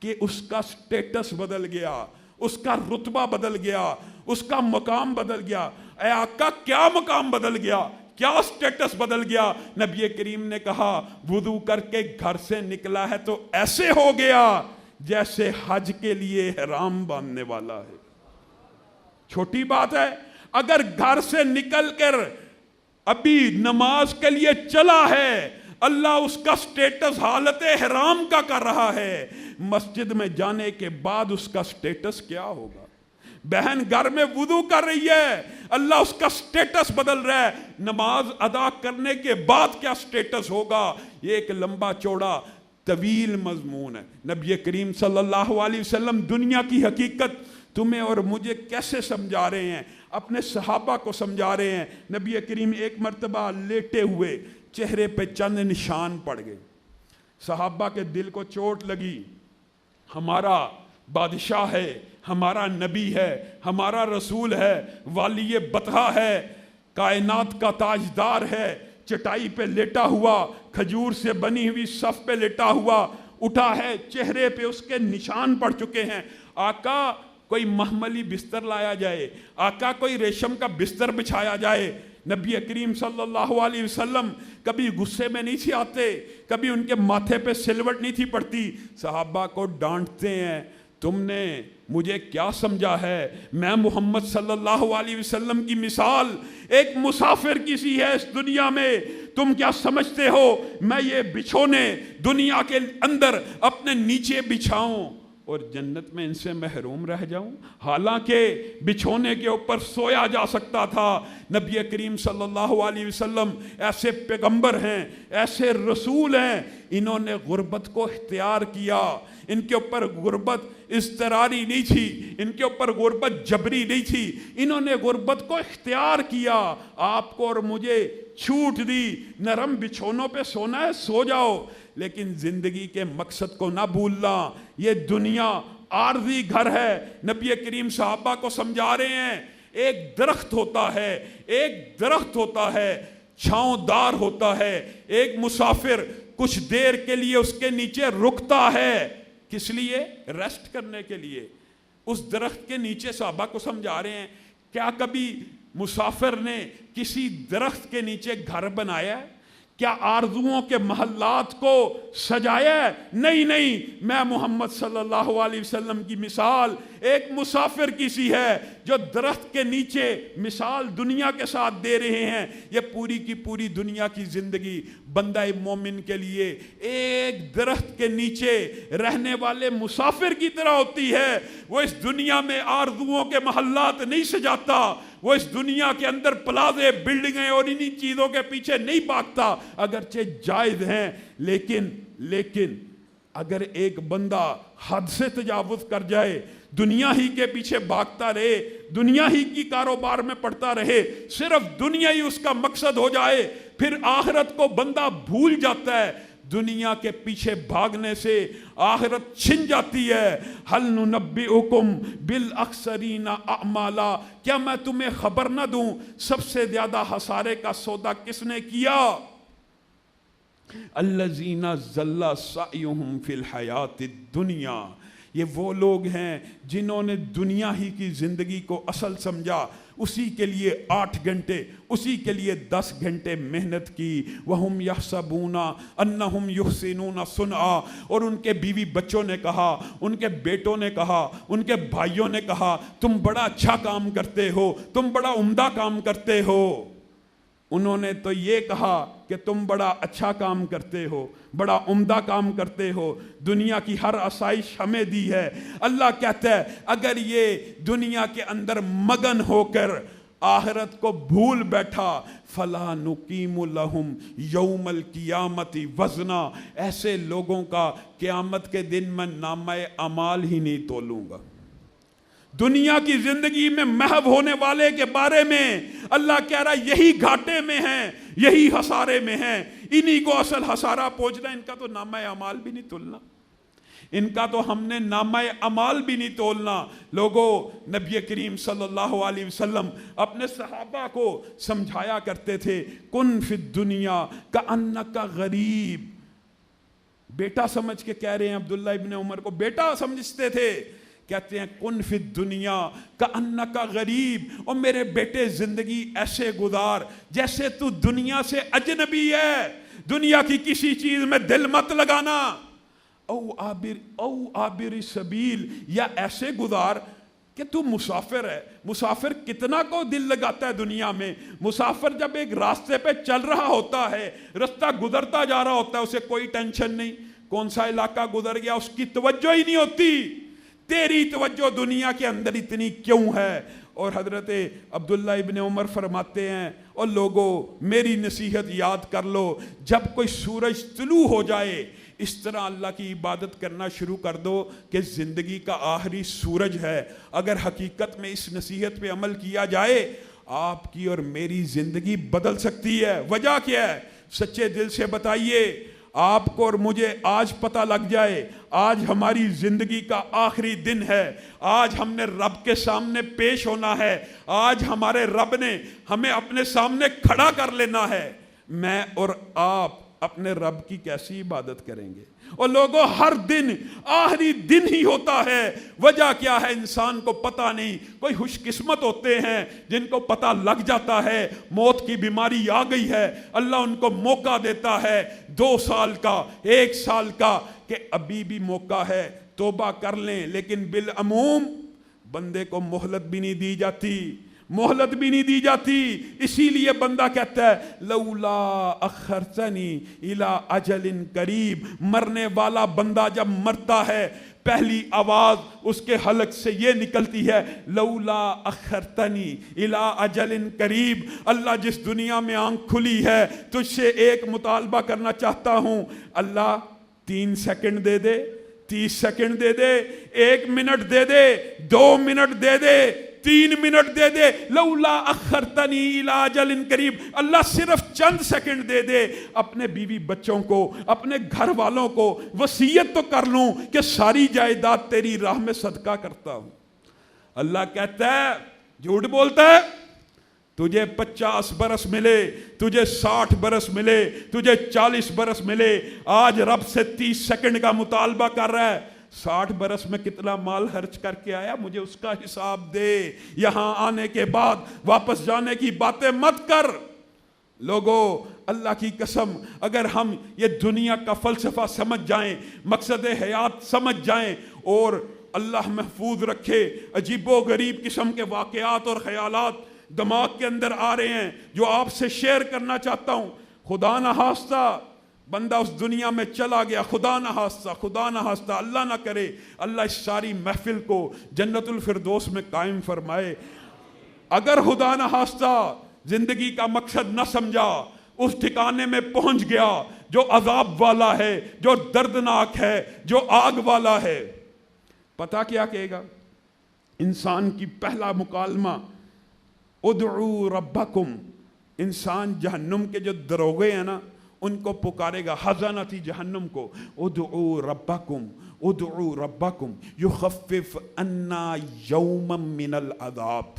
کہ اس کا سٹیٹس بدل گیا، اس کا رتبہ بدل گیا، اس کا مقام بدل گیا۔ اے آقا، کیا مقام بدل گیا، کیا سٹیٹس بدل گیا؟ نبی کریم نے کہا وضو کر کے گھر سے نکلا ہے تو ایسے ہو گیا جیسے حج کے لیے احرام باندھنے والا ہے۔ چھوٹی بات ہے، اگر گھر سے نکل کر ابھی نماز کے لیے چلا ہے، اللہ اس کا سٹیٹس حالت احرام کا کر رہا ہے، مسجد میں جانے کے بعد اس کا سٹیٹس کیا ہوگا؟ بہن گھر میں وضو کر رہی ہے، اللہ اس کا سٹیٹس بدل رہا ہے، نماز ادا کرنے کے بعد کیا سٹیٹس ہوگا؟ یہ ایک لمبا چوڑا طویل مضمون ہے۔ نبی کریم صلی اللہ علیہ وسلم دنیا کی حقیقت تمہیں اور مجھے کیسے سمجھا رہے ہیں؟ اپنے صحابہ کو سمجھا رہے ہیں۔ نبی کریم ایک مرتبہ لیٹے ہوئے، چہرے پہ چند نشان پڑ گئے، صحابہ کے دل کو چوٹ لگی۔ ہمارا بادشاہ ہے، ہمارا نبی ہے، ہمارا رسول ہے، والی بطحہ ہے، کائنات کا تاجدار ہے، چٹائی پہ لیٹا ہوا، کھجور سے بنی ہوئی صف پہ لیٹا ہوا، اٹھا ہے، چہرے پہ اس کے نشان پڑ چکے ہیں۔ آقا کوئی محملی بستر لایا جائے، آقا کوئی ریشم کا بستر بچھایا جائے۔ نبی کریم صلی اللہ علیہ وسلم کبھی غصے میں نہیں تھے آتے، کبھی ان کے ماتھے پہ سلوٹ نہیں تھی پڑتی، صحابہ کو ڈانٹتے ہیں، تم نے مجھے کیا سمجھا ہے؟ میں محمد صلی اللہ علیہ وسلم کی مثال ایک مسافر کی سی ہے اس دنیا میں، تم کیا سمجھتے ہو میں یہ بچھونے دنیا کے اندر اپنے نیچے بچھاؤں اور جنت میں ان سے محروم رہ جاؤں؟ حالانکہ بچھونے کے اوپر سویا جا سکتا تھا۔ نبی کریم صلی اللہ علیہ وسلم ایسے پیغمبر ہیں، ایسے رسول ہیں، انہوں نے غربت کو اختیار کیا۔ ان کے اوپر غربت اضطراری نہیں تھی، ان کے اوپر غربت جبری نہیں تھی، انہوں نے غربت کو اختیار کیا۔ آپ کو اور مجھے چھوٹ دی، نرم بچھونوں پہ سونا ہے سو جاؤ، لیکن زندگی کے مقصد کو نہ بھولنا۔ یہ دنیا عارضی گھر ہے۔ نبی کریم صحابہ کو سمجھا رہے ہیں، ایک درخت ہوتا ہے، ایک درخت ہوتا ہے، چھاؤں ہوتا ہے. ایک مسافر کچھ دیر کے لیے اس کے نیچے رکتا ہے. کس لیے؟ ریسٹ کرنے کے لیے. اس درخت کے نیچے صحابہ کو سمجھا رہے ہیں کیا کبھی مسافر نے کسی درخت کے نیچے گھر بنایا ہے؟ کیا آرزوؤں کے محلات کو سجایا ہے؟ نہیں. میں محمد صلی اللہ علیہ وسلم کی مثال ایک مسافر کی سی ہے جو درخت کے نیچے مثال دنیا کے ساتھ دے رہے ہیں. یہ پوری کی پوری دنیا کی زندگی بندہ مومن کے لیے ایک درخت کے نیچے رہنے والے مسافر کی طرح ہوتی ہے. وہ اس دنیا میں آرزوؤں کے محلات نہیں سجاتا, وہ اس دنیا کے اندر پلازے, بلڈنگیں اور انہی چیزوں کے پیچھے نہیں بھاگتا, اگرچہ جائز ہیں. لیکن اگر ایک بندہ حد سے تجاوز کر جائے, دنیا ہی کے پیچھے بھاگتا رہے, دنیا ہی کی کاروبار میں پڑتا رہے, صرف دنیا ہی اس کا مقصد ہو جائے, پھر آخرت کو بندہ بھول جاتا ہے. دنیا کے پیچھے بھاگنے سے آخرت چھن جاتی ہے. ہل ننبئکم بالاخسرین اعمالا, کیا میں تمہیں خبر نہ دوں سب سے زیادہ خسارے کا سودا کس نے کیا؟ الذین ضل سعیہم فی الحیات الدنیا, یہ وہ لوگ ہیں جنہوں نے دنیا ہی کی زندگی کو اصل سمجھا, اسی کے لیے 8 گھنٹے, اسی کے لیے 10 گھنٹے محنت کی. وَهُمْ يَحْسَبُونَ أَنَّهُمْ يُحْسِنُونَ صُنْعًا, اور ان کے بیوی بچوں نے کہا, ان کے بیٹوں نے کہا, ان کے بھائیوں نے کہا تم بڑا اچھا کام کرتے ہو, تم بڑا عمدہ کام کرتے ہو. انہوں نے تو یہ کہا کہ تم بڑا اچھا کام کرتے ہو, بڑا عمدہ کام کرتے ہو, دنیا کی ہر آسائش ہمیں دی ہے. اللہ کہتا ہے اگر یہ دنیا کے اندر مگن ہو کر آخرت کو بھول بیٹھا, فَلَا نُقِيمُ لَهُمْ يَوْمَ الْقِيَامَةِ وَزْنًا, ایسے لوگوں کا قیامت کے دن میں نامہ اعمال ہی نہیں تولوں گا. دنیا کی زندگی میں محو ہونے والے کے بارے میں اللہ کہہ رہا ہے یہی گھاٹے میں ہیں, یہی خسارے میں ہیں, انہی کو اصل خسارہ پہنچنا. ان کا تو نامہ اعمال بھی نہیں تولنا, ان کا تو ہم نے نامہ اعمال بھی نہیں تولنا. لوگوں, نبی کریم صلی اللہ علیہ وسلم اپنے صحابہ کو سمجھایا کرتے تھے کن فی الدنیا کأنک غریب. بیٹا سمجھ کے کہہ رہے ہیں, عبداللہ ابن عمر کو بیٹا سمجھتے تھے. کہتے ہیں کن فی الدنیا کأنک غریب, اور میرے بیٹے زندگی ایسے گزار جیسے تو دنیا سے اجنبی ہے, دنیا کی کسی چیز میں دل مت لگانا. او عابر سبیل, یا ایسے گزار کہ تو مسافر ہے. مسافر کتنا کو دل لگاتا ہے دنیا میں. مسافر جب ایک راستے پہ چل رہا ہوتا ہے, رستہ گزرتا جا رہا ہوتا ہے, اسے کوئی ٹینشن نہیں کون سا علاقہ گزر گیا, اس کی توجہ ہی نہیں ہوتی. تیری توجہ دنیا کے اندر اتنی کیوں ہے؟ اور حضرت عبداللہ ابن عمر فرماتے ہیں اور لوگوں میری نصیحت یاد کر لو, جب کوئی سورج طلوع ہو جائے اس طرح اللہ کی عبادت کرنا شروع کر دو کہ زندگی کا آخری سورج ہے. اگر حقیقت میں اس نصیحت پہ عمل کیا جائے آپ کی اور میری زندگی بدل سکتی ہے. وجہ کیا ہے؟ سچے دل سے بتائیے. آپ کو اور مجھے آج پتہ لگ جائے آج ہماری زندگی کا آخری دن ہے, آج ہم نے رب کے سامنے پیش ہونا ہے, آج ہمارے رب نے ہمیں اپنے سامنے کھڑا کر لینا ہے. میں اور آپ اپنے رب کی کیسی عبادت کریں گے؟ اور لوگوں ہر دن آخری دن ہی ہوتا ہے. وجہ کیا ہے انسان کو پتہ نہیں. کوئی خوش قسمت ہوتے ہیں جن کو پتہ لگ جاتا ہے موت کی بیماری آ گئی ہے, اللہ ان کو موقع دیتا ہے 2 سال کا 1 سال کا کہ ابھی بھی موقع ہے توبہ کر لیں. لیکن بالعموم بندے کو مہلت بھی نہیں دی جاتی, مہلت بھی نہیں دی جاتی. اسی لیے بندہ کہتا ہے لولا اخرتنی الی اجل قریب. مرنے والا بندہ جب مرتا ہے پہلی آواز اس کے حلق سے یہ نکلتی ہے لولا اخرتنی الی اجل قریب. اللہ جس دنیا میں آنکھ کھلی ہے تجھ سے ایک مطالبہ کرنا چاہتا ہوں, اللہ 3 سیکنڈ دے دے, 30 سیکنڈ دے دے, 1 منٹ دے دے, 2 منٹ دے دے, 3 منٹ دے دے. لولا اخرتنی الی اجل قریب. اللہ صرف چند سیکنڈ دے دے, اپنے بیوی بچوں کو اپنے گھر والوں کو وصیت تو کر لوں کہ ساری جائیداد تیری راہ میں صدقہ کرتا ہوں. اللہ کہتا ہے جھوٹ بولتا ہے, تجھے 50 برس ملے، تجھے 60 برس ملے، تجھے 40 برس ملے، آج رب سے 30 سیکنڈ کا مطالبہ کر رہا ہے، 60 برس میں کتنا مال خرچ کر کے آیا، مجھے اس کا حساب دے، یہاں آنے کے بعد واپس جانے کی باتیں مت کر۔ لوگوں، اللہ کی قسم، اگر ہم یہ دنیا کا فلسفہ سمجھ جائیں، مقصد حیات سمجھ جائیں، اور اللہ محفوظ رکھے عجیب و غریب قسم کے واقعات اور خیالات دماغ کے اندر آ رہے ہیں جو آپ سے شیئر کرنا چاہتا ہوں۔ خدا نہ خواستہ بندہ اس دنیا میں چلا گیا، خدا نہ خواستہ اللہ نہ کرے، اللہ اس ساری محفل کو جنت الفردوس میں قائم فرمائے۔ اگر خدا نہ خواستہ زندگی کا مقصد نہ سمجھا، اس ٹھکانے میں پہنچ گیا جو عذاب والا ہے، جو دردناک ہے، جو آگ والا ہے، پتہ کیا کہے گا؟ انسان کی پہلا مکالمہ ادعو ربکم، انسان جہنم کے جو دروغے ہیں نا ان کو پکارے گا، خزانۃ جہنم کو، ادعو ربکم یخفف عنا یوما من العذاب۔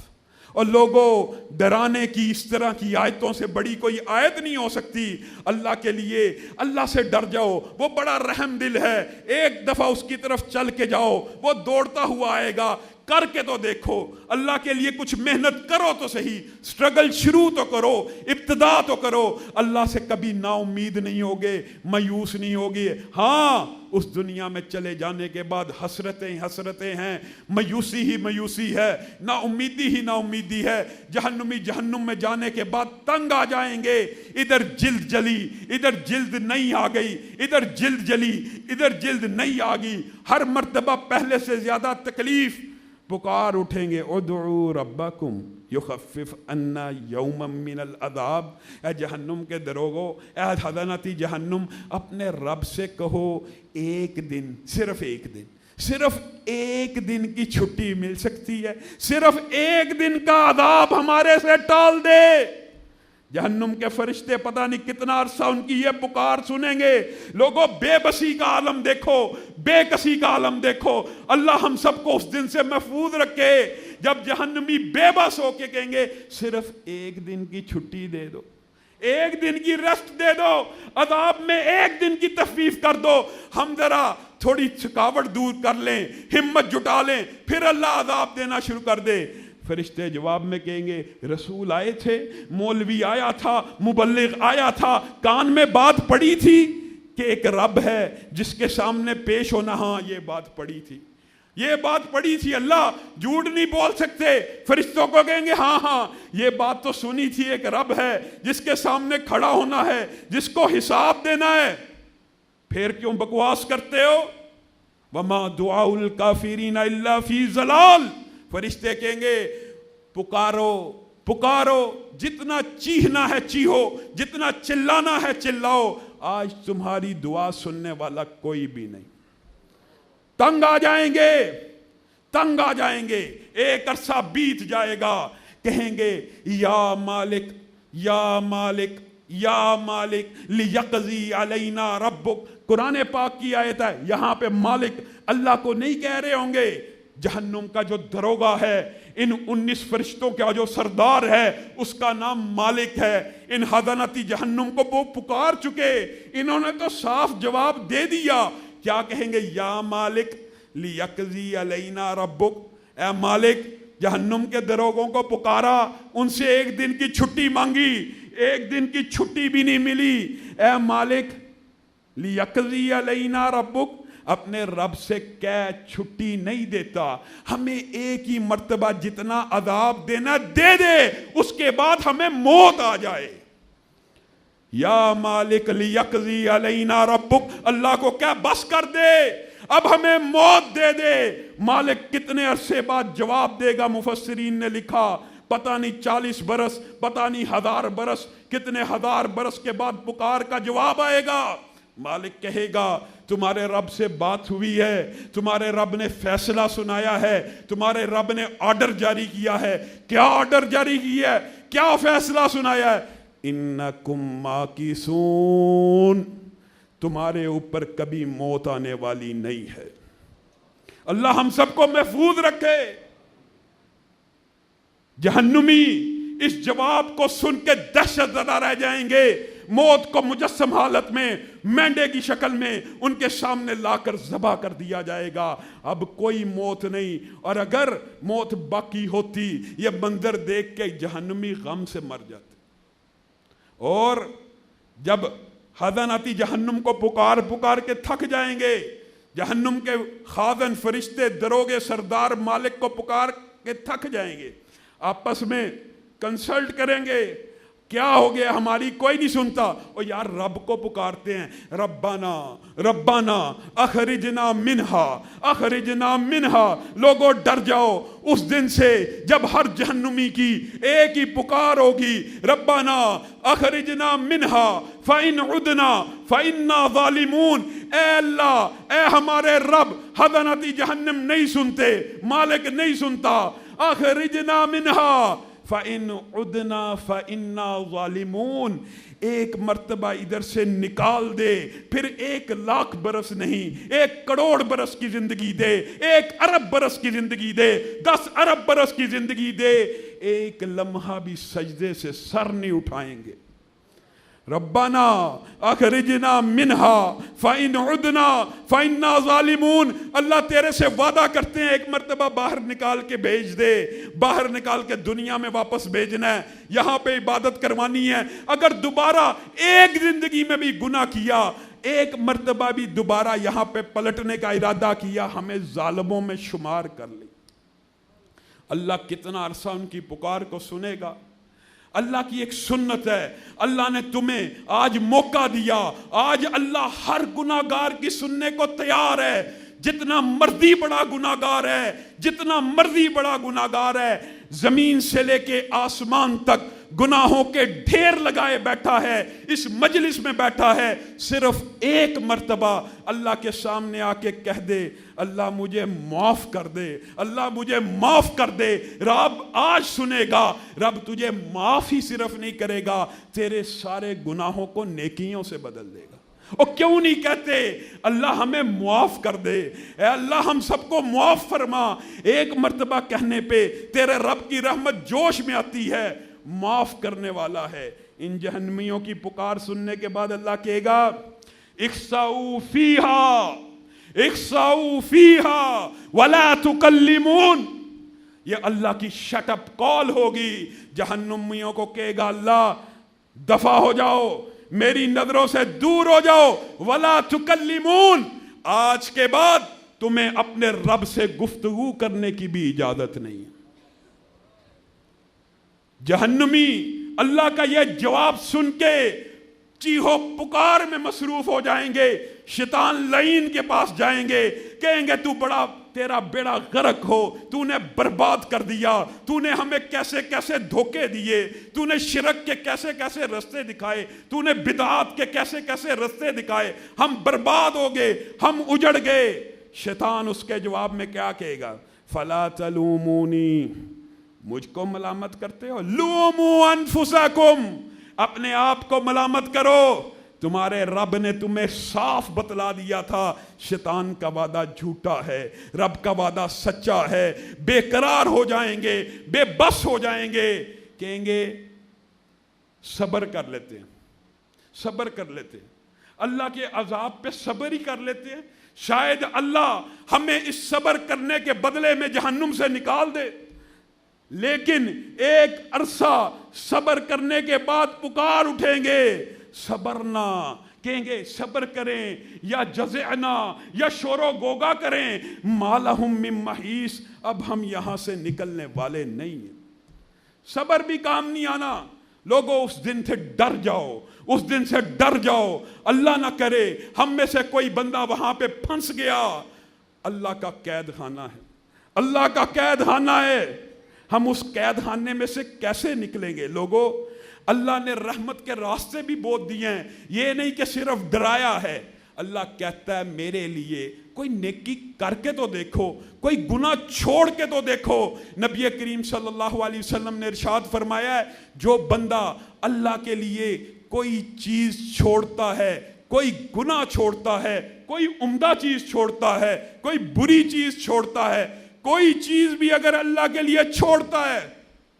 اور لوگوں، ڈرانے کی اس طرح کی آیتوں سے بڑی کوئی آیت نہیں ہو سکتی۔ اللہ کے لیے اللہ سے ڈر جاؤ، وہ بڑا رحم دل ہے، ایک دفعہ اس کی طرف چل کے جاؤ، وہ دوڑتا ہوا آئے گا، کر کے تو دیکھو، اللہ کے لیے کچھ محنت کرو تو صحیح، سٹرگل شروع تو کرو، ابتدا تو کرو، اللہ سے کبھی نا امید نہیں ہوگے، مایوس نہیں ہوگے۔ ہاں، اس دنیا میں چلے جانے کے بعد حسرتیں ہیں، مایوسی ہی مایوسی ہے، نا امیدی ہی نا امیدی ہے۔ جہنمی جہنم میں جانے کے بعد تنگ آ جائیں گے، ادھر جلد جلی، ادھر جلد نہیں آ گئی، ادھر جلد جلی، ادھر جلد نہیں آ گئی، ہر مرتبہ پہلے سے زیادہ تکلیف، پکار اٹھیں گے، ادعو ربکم یخفف عنا یوما من العذاب۔ اے جہنم کے دروغو، اے خزانۃ جہنم، اپنے رب سے کہو ایک دن، صرف ایک دن کی چھٹی مل سکتی ہے، صرف ایک دن کا عذاب ہمارے سے ٹال دے۔ جہنم کے فرشتے پتہ نہیں کتنا عرصہ ان کی یہ پکار سنیں گے۔ لوگوں، بے بسی کا عالم دیکھو، بے کسی کا عالم دیکھو۔ اللہ ہم سب کو اس دن سے محفوظ رکھے جب جہنمی بے بس ہو کے کہیں گے صرف ایک دن کی چھٹی دے دو، ایک دن کی ریسٹ دے دو، عذاب میں ایک دن کی تخفیف کر دو، ہم ذرا تھوڑی تھکاوٹ دور کر لیں، ہمت جٹا لیں، پھر اللہ عذاب دینا شروع کر دے۔ فرشتے جواب میں کہیں گے رسول آئے تھے، مولوی آیا تھا، مبلغ آیا تھا، کان میں بات پڑی تھی کہ ایک رب ہے جس کے سامنے پیش ہونا۔ ہاں، یہ بات پڑی تھی، یہ بات پڑی تھی، اللہ جھوٹ نہیں بول سکتے۔ فرشتوں کو کہیں گے ہاں یہ بات تو سنی تھی، ایک رب ہے جس کے سامنے کھڑا ہونا ہے، جس کو حساب دینا ہے، پھر کیوں بکواس کرتے ہو؟ وما دعاء الکافرین الا فی ضلال۔ فرشتے کہیں گے پکارو، جتنا چیخنا ہے چیخو، جتنا چلانا ہے چلاؤ، آج تمہاری دعا سننے والا کوئی بھی نہیں۔ تنگ آ جائیں گے، ایک عرصہ بیت جائے گا، کہیں گے یا مالک یا مالک یا مالک لیقضی علینا ربک۔ قرآن پاک کی آیت ہے، یہاں پہ مالک اللہ کو نہیں کہہ رہے ہوں گے، جہنم کا جو دروغہ ہے، ان 19 فرشتوں کا جو سردار ہے اس کا نام مالک ہے۔ ان خزانۃ جہنم کو وہ پکار چکے، انہوں نے تو صاف جواب دے دیا۔ کیا کہیں گے؟ یا مالک لیقضی علینا ربک۔ اے مالک، جہنم کے دروغوں کو پکارا، ان سے ایک دن کی چھٹی مانگی، ایک دن کی چھٹی بھی نہیں ملی۔ اے مالک لیقضی علینا ربک، اپنے رب سے کہہ چھٹی نہیں دیتا، ہمیں ایک ہی مرتبہ جتنا عذاب دینا دے دے، اس کے بعد ہمیں موت آ جائے۔ یا مالک لیقضی علینا ربک، اللہ کو کہہ بس کر دے، اب ہمیں موت دے دے۔ مالک کتنے عرصے بعد جواب دے گا؟ مفسرین نے لکھا پتہ نہیں 40 برس، پتہ نہیں 1000 برس، کتنے 1000 برس کے بعد پکار کا جواب آئے گا۔ مالک کہے گا تمہارے رب سے بات ہوئی ہے، تمہارے رب نے فیصلہ سنایا ہے، تمہارے رب نے آرڈر جاری کیا ہے۔ کیا آرڈر جاری کیا ہے؟ کیا فیصلہ سنایا ہے؟ انکم ماکثون، تمہارے اوپر کبھی موت آنے والی نہیں ہے۔ اللہ ہم سب کو محفوظ رکھے۔ جہنمی اس جواب کو سن کے دہشت زدہ رہ جائیں گے. موت کو مجسم حالت میں مینڈے کی شکل میں ان کے سامنے لا کر ذبح کر دیا جائے گا. اب کوئی موت نہیں. اور اگر موت باقی ہوتی یہ منظر دیکھ کے جہنمی غم سے مر جاتے. اور جب حضناتی جہنم کو پکار پکار کے تھک جائیں گے, جہنم کے خازن فرشتے دروگے سردار مالک کو پکار کے تھک جائیں گے, آپس میں کنسلٹ کریں گے کیا ہو گیا, ہماری کوئی نہیں سنتا. اور یار رب کو پکارتے ہیں, ربنا ربنا اخرجنا منہا اخرجنا منہا. لوگوں ڈر جاؤ اس دن سے جب ہر جہنمی کی ایک ہی پکار ہوگی, ربنا اخرجنا منہا فإن عدنا فإنا ظالمون. اے اللہ, اے ہمارے رب, حضناتی جہنم نہیں سنتے, مالک نہیں سنتا. اخرجنا منہا فَإِنْ عُدْنَا فَإِنَّا ظَالِمُونَ. ایک مرتبہ ادھر سے نکال دے, پھر 1,00,000 برس نہیں 1 کروڑ برس کی زندگی دے, 1 ارب برس کی زندگی دے, 10 ارب برس کی زندگی دے, ایک لمحہ بھی سجدے سے سر نہیں اٹھائیں گے. ربنا اخرجنا منہا فإن عدنا فإنا ظالمون. اللہ تیرے سے وعدہ کرتے ہیں ایک مرتبہ باہر نکال کے بھیج دے, باہر نکال کے دنیا میں واپس بھیجنا ہے, یہاں پہ عبادت کروانی ہے. اگر دوبارہ ایک زندگی میں بھی گناہ کیا, ایک مرتبہ بھی دوبارہ یہاں پہ پلٹنے کا ارادہ کیا, ہمیں ظالموں میں شمار کر لی. اللہ کتنا عرصہ ان کی پکار کو سنے گا. اللہ کی ایک سنت ہے, اللہ نے تمہیں آج موقع دیا, آج اللہ ہر گناہگار کی سننے کو تیار ہے. جتنا مرضی بڑا گناہگار ہے, جتنا مرضی بڑا گناہگار ہے, زمین سے لے کے آسمان تک گناہوں کے ڈھیر لگائے بیٹھا ہے, اس مجلس میں بیٹھا ہے, صرف ایک مرتبہ اللہ کے سامنے آ کے کہہ دے اللہ مجھے معاف کر دے, اللہ مجھے معاف کر دے. رب آج سنے گا. رب تجھے معاف ہی صرف نہیں کرے گا, تیرے سارے گناہوں کو نیکیوں سے بدل دے گا. اور کیوں نہیں کہتے اللہ ہمیں معاف کر دے, اے اللہ ہم سب کو معاف فرما. ایک مرتبہ کہنے پہ تیرے رب کی رحمت جوش میں آتی ہے, معاف کرنے والا ہے. ان جہنمیوں کی پکار سننے کے بعد اللہ کہے گا اخسؤوا فیہا اخسؤوا فیہا ولا تکلمون. یہ اللہ کی شٹ اپ کال ہوگی. جہنمیوں کو کہے گا اللہ دفع ہو جاؤ, میری نظروں سے دور ہو جاؤ. ولا تکلمون, آج کے بعد تمہیں اپنے رب سے گفتگو کرنے کی بھی اجازت نہیں. جہنمی اللہ کا یہ جواب سن کے چیخو پکار میں مصروف ہو جائیں گے. شیطان لعین کے پاس جائیں گے, کہیں گے تو بڑا, تیرا بیڑا غرق ہو, تو نے برباد کر دیا, تو نے ہمیں کیسے کیسے دھوکے دیے, تو نے شرک کے کیسے کیسے رستے دکھائے, تو نے بدعات کے کیسے کیسے رستے دکھائے, ہم برباد ہو گئے, ہم اجڑ گئے. شیطان اس کے جواب میں کیا کہے گا, فلا تلومونی, مجھ کو ملامت کرتے ہو, لوموا انفسکم, اپنے آپ کو ملامت کرو. تمہارے رب نے تمہیں صاف بتلا دیا تھا شیطان کا وعدہ جھوٹا ہے, رب کا وعدہ سچا ہے. بے قرار ہو جائیں گے, بے بس ہو جائیں گے, کہیں گے صبر کر لیتے ہیں, صبر کر لیتے ہیں, اللہ کے عذاب پہ صبر ہی کر لیتے ہیں, شاید اللہ ہمیں اس صبر کرنے کے بدلے میں جہنم سے نکال دے. لیکن ایک عرصہ صبر کرنے کے بعد پکار اٹھیں گے, صبرنا, کہیں گے صبر کریں, یا جزعنا, یا شور و گوگا کریں, ما لہم من محیص, اب ہم یہاں سے نکلنے والے نہیں ہیں. صبر بھی کام نہیں آنا. لوگوں اس دن سے ڈر جاؤ, اس دن سے ڈر جاؤ. اللہ نہ کرے ہم میں سے کوئی بندہ وہاں پہ پھنس گیا. اللہ کا قید خانہ ہے, اللہ کا قید خانہ ہے. ہم اس قید خانے میں سے کیسے نکلیں گے؟ لوگوں, اللہ نے رحمت کے راستے بھی بہت دیے ہیں, یہ نہیں کہ صرف ڈرایا ہے. اللہ کہتا ہے میرے لیے کوئی نیکی کر کے تو دیکھو, کوئی گناہ چھوڑ کے تو دیکھو. نبی کریم صلی اللہ علیہ وسلم نے ارشاد فرمایا ہے جو بندہ اللہ کے لیے کوئی چیز چھوڑتا ہے, کوئی گناہ چھوڑتا ہے, کوئی عمدہ چیز چھوڑتا ہے, کوئی بری چیز چھوڑتا ہے, کوئی چیز بھی اگر اللہ کے لیے چھوڑتا ہے,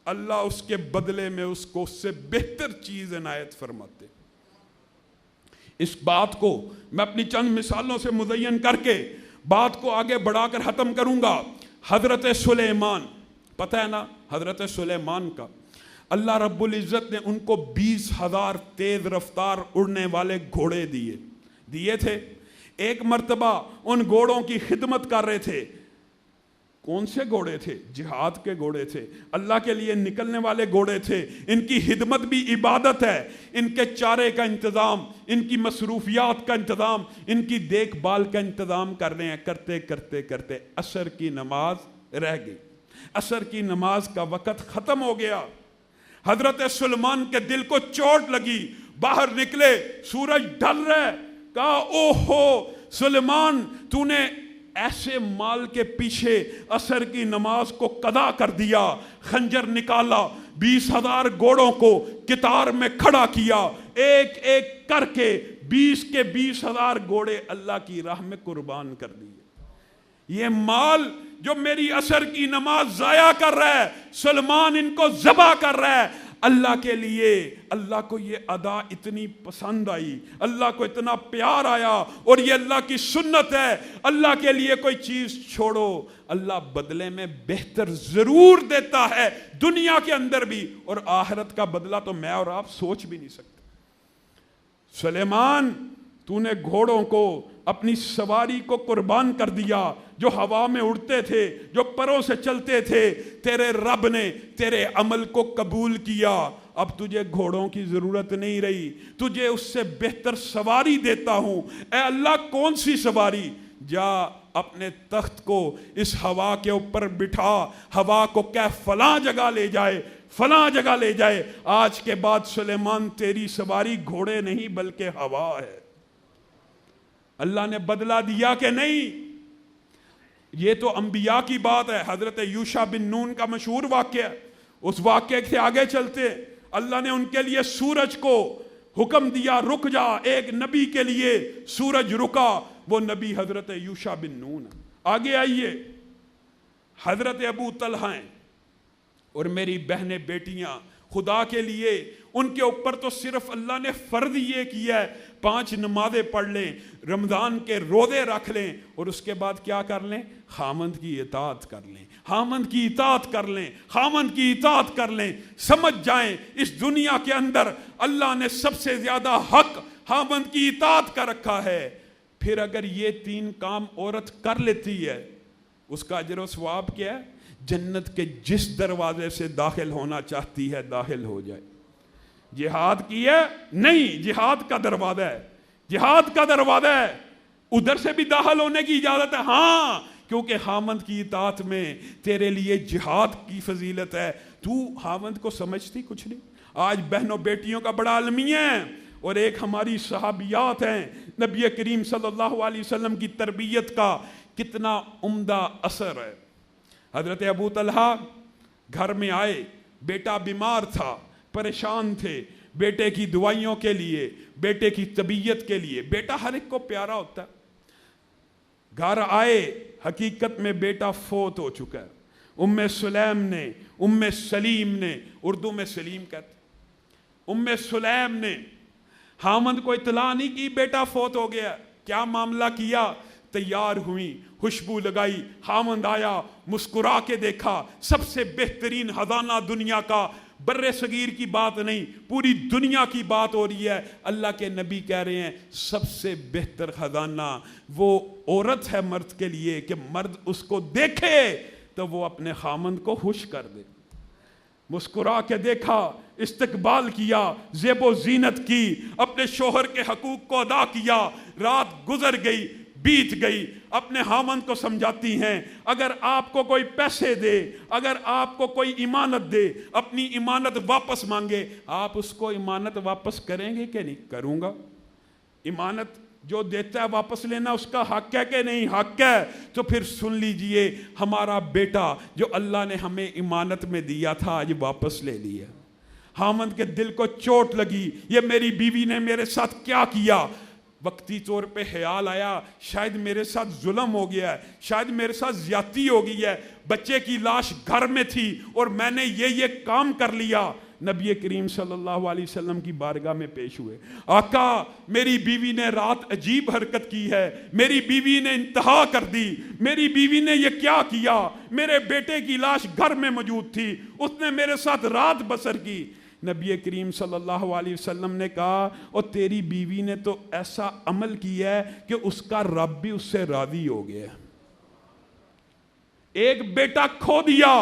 اللہ اس کے بدلے میں اس کو اس سے بہتر چیز عنایت فرماتے. اس بات کو میں اپنی چند مثالوں سے مزین کر کے بات کو آگے بڑھا کر ختم کروں گا. حضرت سلیمان، پتہ ہے نا حضرت سلیمان کا، اللہ رب العزت نے ان کو 20,000 تیز رفتار اڑنے والے گھوڑے دیے تھے. ایک مرتبہ ان گھوڑوں کی خدمت کر رہے تھے. کون سے گھوڑے تھے؟ جہاد کے گھوڑے تھے، اللہ کے لیے نکلنے والے گھوڑے تھے. ان کی خدمت بھی عبادت ہے. ان کے چارے کا انتظام، ان کی مصروفیات کا انتظام، ان کی دیکھ بھال کا انتظام کر رہے ہیں. کرتے کرتے کرتے عصر کی نماز رہ گئی. عصر کی نماز کا وقت ختم ہو گیا. حضرت سلیمان کے دل کو چوٹ لگی. باہر نکلے، سورج ڈھل رہا ہے. کہا او ہو سلیمان، تو نے ایسے مال کے پیچھے عصر کی نماز کو قضا کر دیا. خنجر نکالا، 20,000 گھوڑوں کو قطار میں کھڑا کیا. ایک ایک کر کے 20 کے 20,000 گھوڑے اللہ کی راہ میں قربان کر دیے. یہ مال جو میری عصر کی نماز ضائع کر رہا ہے، سلیمان ان کو ذبح کر رہا ہے اللہ کے لیے. اللہ کو یہ ادا اتنی پسند آئی، اللہ کو اتنا پیار آیا. اور یہ اللہ کی سنت ہے، اللہ کے لیے کوئی چیز چھوڑو، اللہ بدلے میں بہتر ضرور دیتا ہے، دنیا کے اندر بھی، اور آخرت کا بدلہ تو میں اور آپ سوچ بھی نہیں سکتے. سلیمان، تو نے گھوڑوں کو، اپنی سواری کو قربان کر دیا، جو ہوا میں اڑتے تھے، جو پروں سے چلتے تھے. تیرے رب نے تیرے عمل کو قبول کیا. اب تجھے گھوڑوں کی ضرورت نہیں رہی، تجھے اس سے بہتر سواری دیتا ہوں. اے اللہ، کون سی سواری؟ جا اپنے تخت کو اس ہوا کے اوپر بٹھا، ہوا کو کہہ فلاں جگہ لے جائے، فلاں جگہ لے جائے. آج کے بعد سلیمان تیری سواری گھوڑے نہیں بلکہ ہوا ہے. اللہ نے بدلہ دیا کہ نہیں؟ یہ تو انبیاء کی بات ہے. حضرت یوشع بن نون کا مشہور واقعہ، اس واقعے سے آگے چلتے اللہ نے ان کے لیے سورج کو حکم دیا، رک جا. ایک نبی کے لیے سورج رکا، وہ نبی حضرت یوشع بن نون. آگے آئیے، حضرت ابو طلحہ اور میری بہنیں بیٹیاں، خدا کے لیے ان کے اوپر تو صرف اللہ نے فرض یہ کیا ہے 5 نمازیں پڑھ لیں، رمضان کے روزے رکھ لیں، اور اس کے بعد کیا کر لیں؟ خامند کی اطاعت کر لیں، خامند کی اطاعت کر لیں، خامند کی اطاعت کر لیں. سمجھ جائیں اس دنیا کے اندر اللہ نے سب سے زیادہ حق خامند کی اطاعت کا رکھا ہے. پھر اگر یہ 3 کام عورت کر لیتی ہے، اس کا اجر و ثواب کیا ہے؟ جنت کے جس دروازے سے داخل ہونا چاہتی ہے داخل ہو جائے. جہاد کی ہے؟ نہیں، جہاد کا دروازہ ہے، جہاد کا دروازہ ہے، ادھر سے بھی داخل ہونے کی اجازت ہے. ہاں، کیونکہ خامند کی اطاعت میں تیرے لیے جہاد کی فضیلت ہے. تو خامند کو سمجھتی کچھ نہیں. آج بہنوں بیٹیوں کا بڑا المیہ ہے. اور ایک ہماری صحابیات ہیں، نبی کریم صلی اللہ علیہ وسلم کی تربیت کا کتنا عمدہ اثر ہے. حضرت ابو طلحہ گھر میں آئے، بیٹا بیمار تھا، پریشان تھے، بیٹے کی دوائیوں کے لیے، بیٹے کی طبیعت کے لیے. بیٹا ہر ایک کو پیارا ہوتا ہے. گھر آئے، حقیقت میں بیٹا فوت ہو چکا ہے. ام سلیم نے اردو میں سلیم کہتے، ام سلیم نے خامند کو اطلاع نہیں کی بیٹا فوت ہو گیا. کیا معاملہ کیا؟ تیار ہوئی، خوشبو لگائی، خامند آیا، مسکرا کے دیکھا. سب سے بہترین خزانہ دنیا کا، بر صغیر کی بات نہیں، پوری دنیا کی بات ہو رہی ہے. اللہ کے نبی کہہ رہے ہیں سب سے بہتر خزانہ وہ عورت ہے مرد کے لیے کہ مرد اس کو دیکھے تو وہ اپنے خامند کو خوش کر دے. مسکرا کے دیکھا، استقبال کیا، زیب و زینت کی، اپنے شوہر کے حقوق کو ادا کیا. رات گزر گئی، بیت گئی. اپنے خامند کو سمجھاتی ہیں اگر آپ کو کوئی پیسے دے، اگر آپ کو کوئی امانت دے، اپنی امانت واپس مانگے، آپ اس کو امانت واپس کریں گے کہ نہیں؟ کروں گا. امانت جو دیتا ہے واپس لینا اس کا حق ہے کہ نہیں؟ حق ہے. تو پھر سن لیجئے، ہمارا بیٹا جو اللہ نے ہمیں امانت میں دیا تھا آج واپس لے لیا. خامند کے دل کو چوٹ لگی، یہ میری بیوی نے میرے ساتھ کیا کیا. وقتی طور پہ خیال آیا شاید میرے ساتھ ظلم ہو گیا ہے، شاید میرے ساتھ زیادتی ہو گئی ہے، بچے کی لاش گھر میں تھی اور میں نے یہ کام کر لیا۔ نبی کریم صلی اللہ علیہ وسلم کی بارگاہ میں پیش ہوئے، آقا میری بیوی نے رات عجیب حرکت کی ہے، میری بیوی نے انتہا کر دی، میری بیوی نے یہ کیا کیا، میرے بیٹے کی لاش گھر میں موجود تھی، اس نے میرے ساتھ رات بسر کی۔ نبی کریم صلی اللہ علیہ وسلم نے کہا اور تیری بیوی نے تو ایسا عمل کیا ہے کہ اس کا رب بھی اس سے راضی ہو گیا۔ ایک بیٹا کھو دیا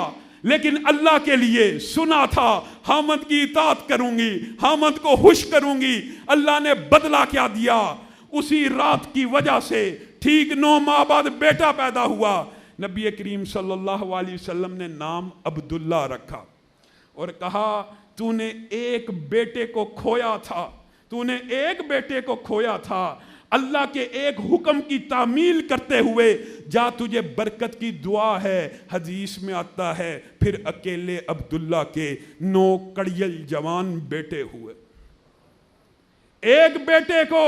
لیکن اللہ کے لیے سنا تھا حامد کی اطاعت کروں گی، حامد کو خوش کروں گی، اللہ نے بدلہ کیا دیا، اسی رات کی وجہ سے ٹھیک 9 ماہ بعد بیٹا پیدا ہوا۔ نبی کریم صلی اللہ علیہ وسلم نے نام عبداللہ رکھا اور کہا تو نے ایک بیٹے کو کھویا تھا، تو نے ایک بیٹے کو کھویا تھا، اللہ کے ایک حکم کی تعمیل کرتے ہوئے جا تجھے برکت کی دعا ہے۔ حدیث میں آتا ہے پھر اکیلے عبداللہ کے 9 کڑیل جوان بیٹے ہوئے۔ ایک بیٹے کو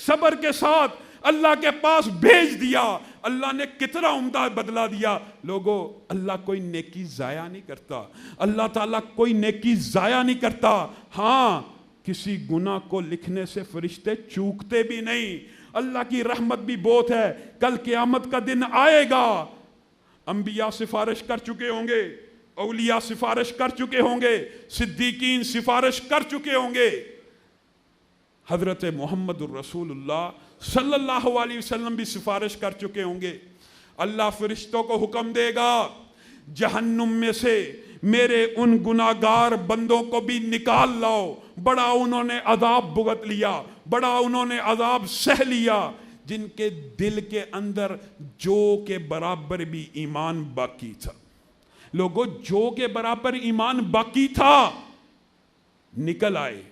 صبر کے ساتھ اللہ کے پاس بھیج دیا، اللہ نے کتنا عمدہ بدلہ دیا۔ لوگو اللہ کوئی نیکی ضائع نہیں کرتا، اللہ تعالیٰ کوئی نیکی ضائع نہیں کرتا۔ ہاں کسی گناہ کو لکھنے سے فرشتے چوکتے بھی نہیں، اللہ کی رحمت بھی بہت ہے۔ کل قیامت کا دن آئے گا، انبیاء سفارش کر چکے ہوں گے، اولیاء سفارش کر چکے ہوں گے، صدیقین سفارش کر چکے ہوں گے، حضرت محمد الرسول اللہ صلی اللہ علیہ وسلم بھی سفارش کر چکے ہوں گے۔ اللہ فرشتوں کو حکم دے گا جہنم میں سے میرے ان گناہگار بندوں کو بھی نکال لاؤ، بڑا انہوں نے عذاب بھگت لیا، بڑا انہوں نے عذاب سہ لیا، جن کے دل کے اندر جو کے برابر بھی ایمان باقی تھا۔ لوگوں جو کے برابر ایمان باقی تھا نکل آئے،